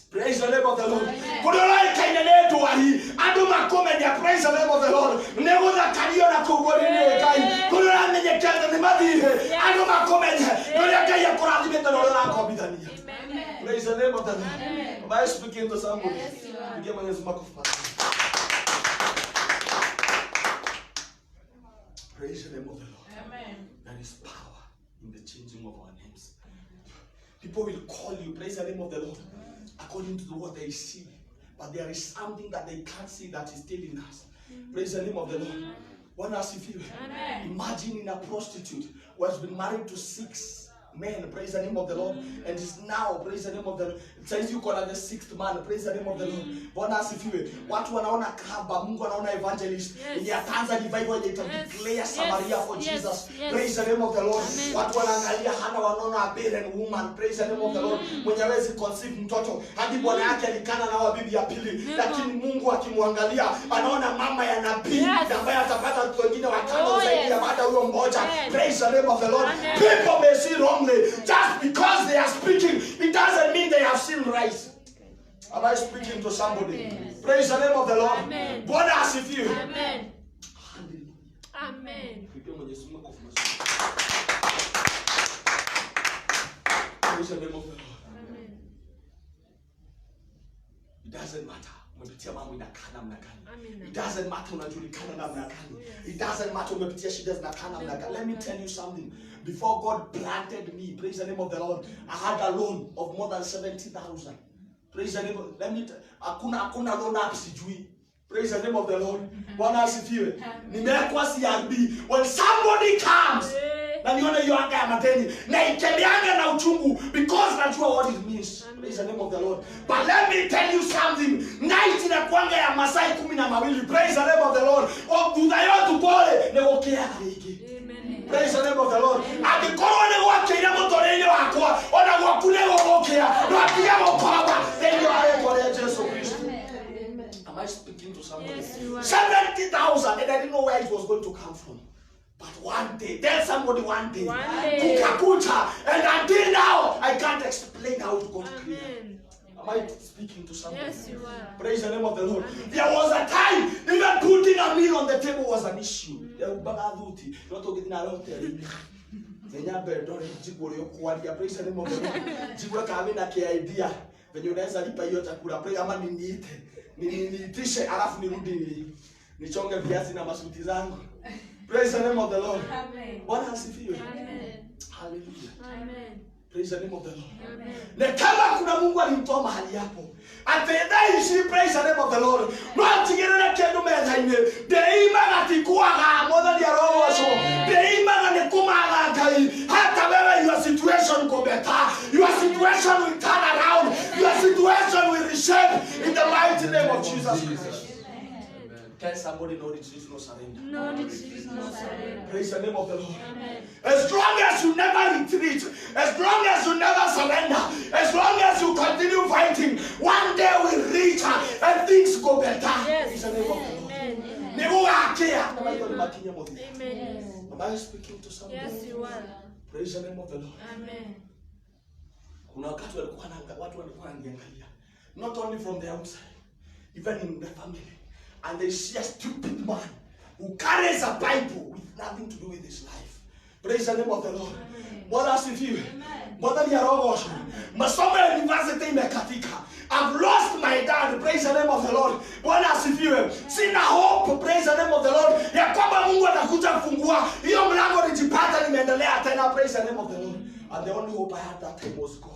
Praise the name of the Lord. Kudolai kainene tu wahi. Adu makomenya, praise the name of the Lord. Nego za kario na kugori niwe kai. Kudolai menye kenda ni madhihe. Adu makomenya. Nolea kai ya kuradi benda nolea kwa bidania. Praise the name of the Lord. Am I speaking to somebody? Give me a microphone. Praise the name of the Lord. Amen. There is power in the changing of our names. People will call you, praise the name of the Lord, according to what they see. But there is something that they can't see that is still in us. Praise the name of the Lord. Bwana asifiwe. Imagine a prostitute who has been married to 6 men, praise the name of the Lord, and is now, praise the name of the Lord. It says you call the 6th man, praise the name of the Lord. Bwana asifiwe. Watu wanaona kaba, Mungu anaona evangelist. Ili atanza revival yenye declare Samaria for Jesus. Praise the name of the Lord. Watu wanaangalia Hana wanaona a barren woman, praise the name of the Lord. Mwenye hawezi conceive mtoto. Hadi bwana yake alikana na bibi ya pili. Lakini Mungu akimwangalia anaona mama ya nabii ambaye atapata watu wengine watano zaidi ya baada huyo mmoja. Praise the name of the Lord. People may see wrong. Just because they are speaking, it doesn't mean they have seen right. Am I speaking to somebody? Amen. Praise the name of the Lord. Bwana asifiwe. Amen. Amen. Praise the name of the Lord. Amen. doesn't matter. Umepitia mambo inakaa namna gani. Amen. It doesn't matter unajulikana namna gani. It doesn't matter umepitia shida zinakaa namna gani. Let me tell you something. Before God planted me, praise the name of the Lord, I had a loan of more than 70,000. Praise the name of, let me hakuna loan up sijui. Praise the name of the Lord. Bwana asifiwe. Nimekuwa CRB. When somebody comes, na nione hiyo anga ya madeni na ikeleanga na uchungu because najua what it means. Praise the name of the Lord. But let me tell you something. Night na kwanga ya Masai 12. Praise the name of the Lord. Odudayo tupole negokea hiki. Praise the name of the Lord. Akikoro negokea ina motorelio akwa. Ona gwakule gogokea. No atia mokaba. Then you are for Jesus Christ. Am I speaking to somebody? Yes, you are. 70,000 and I didn't know where it was going to come from. But one day, tell somebody one day. Kukakucha, and until now, I can't explain how it got clear. Am I speaking to somebody? Yes, you are. Praise the name of the Lord. Amen. There was a time, even putting a meal on the table was an issue. Praise the name of the Lord. Jibwa kamina kia idea. Venye unaweza lipa hiyo chakula. Pray ama niite. Niitishe alafu nirudi nichonge viazi na masuti zangu. Praise the name of the Lord. Amen. Bwana asifiwe. Amen. Hallelujah. Amen. Praise the name of the Lord. Amen. Na kama kuna Mungu alimtoa mahali hapo. Atendaishi praise the name of the Lord. Mwatigirira kendo methaine. Deima gatikuwa ga mother dia roho so. Deima ne kumaga ngai. Hata wewe your situation go better. Your situation will turn around. Your situation will reshape in the mighty name of Jesus Christ. Tell somebody no retreat, no surrender. No retreat, no surrender. Praise the name of the Lord. Amen. As long as you never retreat, as long as you never surrender, as long as you continue fighting, one day we'll reach and things go better. Yes. Praise the name of the Lord. Amen. Amen. Am I speaking to somebody? Yes, you are. Praise the name of the Lord. Amen. Kuna wakati watu walikuwa wananiangalia, not only from the outside, even in the family. And they see a stupid man who carries a Bible with nothing to do with his life. Praise the name of the Lord. Bwana asifiwe. Bwana ni arogosho. Masomo ya university imekatika. I've lost my dad. Praise the name of the Lord. Bwana asifiwe. Sina hope. Praise the name of the Lord. Ya kwamba Mungu atakuja kufungua hiyo mlango nijipata nimeendelea tena. Praise the name of the Lord. And the only hope I had that time was God.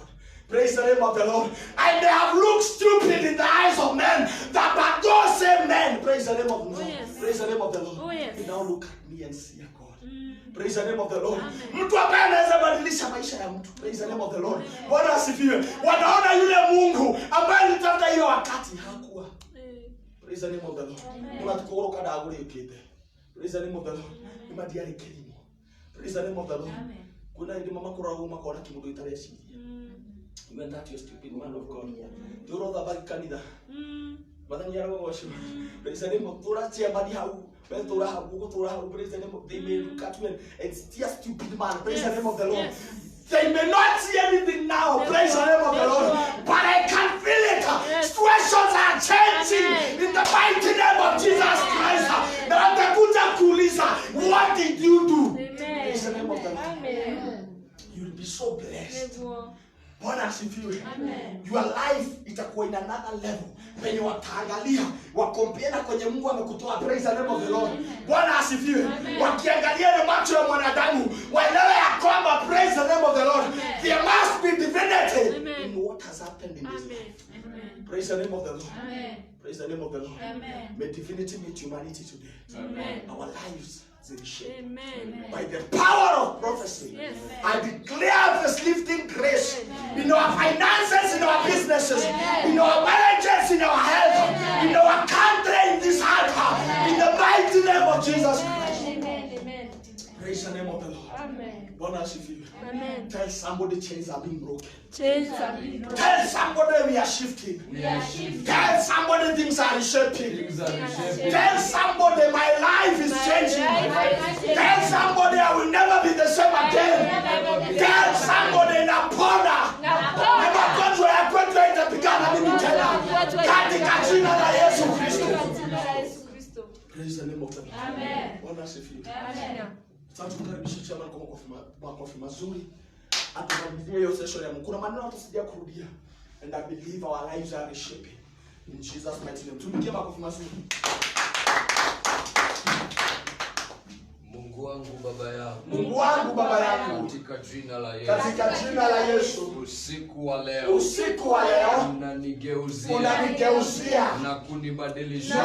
Praise the name of the Lord. And they have looked stupid in the eyes of men. That but those same men. Praise the name of the Lord. Oh, yes. Praise the name of the Lord. Oh, yes. They now look at me and see a God. Mm. Praise the name of the Lord. Amen. Mtu ambaye anaweza badilisha maisha ya mtu. Praise the name of the Lord. Bwana asifiwe. Wanaona yule Mungu ambaye alitafuta hiyo wakati hakuwa. Praise the name of the Lord. Unatukoroka na agure ukite. Praise the name of the Lord. Imadiari kilimo. Praise the name of the Lord. Kuna ndi mama kurago makora kimundo itaresi. You went that you stupid man of God. You wrote about Canada. Madam Yaroshu. Praise the name of Tora Chiamani Hau. When Tora Hau, praise the name of they may look at you and see a stupid man. Praise the name of the Lord. Yes. They may not see anything now. Praise the name of the Lord. But I can feel it. Yes. Situations are changing in the mighty name of Jesus Christ. What did you do? Praise the name of the Lord. Amen. You'll be so blessed. Amen. Bwana asifiwe. Your life itakuwa in another level. Penye wataangalia, wakompea na kwenye Mungu amekutoa. Praise the name of the Lord. Bwana asifiwe. Wakiangalia na macho ya mwanadamu, waelewe ya kwamba praise the name of the Lord. There must be divinity in what has happened in this life. Praise the name of the Lord. Praise the name of the Lord. May divinity meet humanity today. Our lives will shape. By the power of prophecy, Yes. I declare this lifting grace in our finances, in our businesses, in our marriages, in our health, in our country, in this heart, in the mighty name of Jesus Christ. Praise the name of the Lord. Bwana asifiwe. Tell somebody chains are being broken. Chains are being broken. Tell somebody we are shifting. Tell somebody things are reshaping. Tell somebody my life is changing. Tell somebody I will never be the same again. Tell somebody napona. Magonjwa ya kwetu itapigana mimi tena. Katika jina la Yesu Kristo. Praise the name of the Lord. Bwana asifiwe. Sasa tukaribisha chama kwa makofi mazuri. Atamalizia hiyo session ya kuna maneno tutasaidia kurudia. And I believe our lives are reshaping. In Jesus mighty name. Tumikie makofi mazuri. Mungu wangu baba yangu. Mungu wangu baba yangu. Katika jina la Yesu. Katika jina la Yesu. Usiku wa leo. Usiku wa leo. Unanigeuzia. Unanigeuzia. Na kunibadilishia.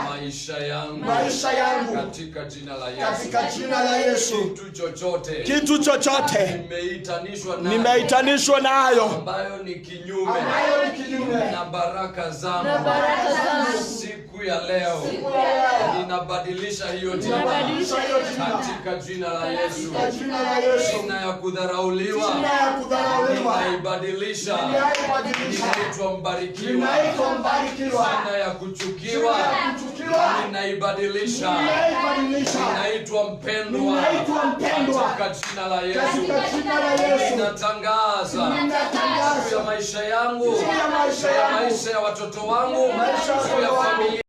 Maisha yangu. Maisha yangu. Katika jina la Yesu. Katika jina la Yesu. Kitu chochote. Nimeitanishwa nayo. Ambayo ni kinyume. Na baraka zangu. Siku ya leo. Ninabadilisha hiyo jina. Katika jina la Yesu. Jina ya kudharauliwa. Ninaibadilisha. Ninaitwa mbarikiwa. Jina ya kuchukiwa. Ninaibadilisha. Ninaitwa mpendwa. Katika jina la Yesu. Ninatangaza juu ya maisha yangu, juu ya maisha ya watoto wangu, juu ya familia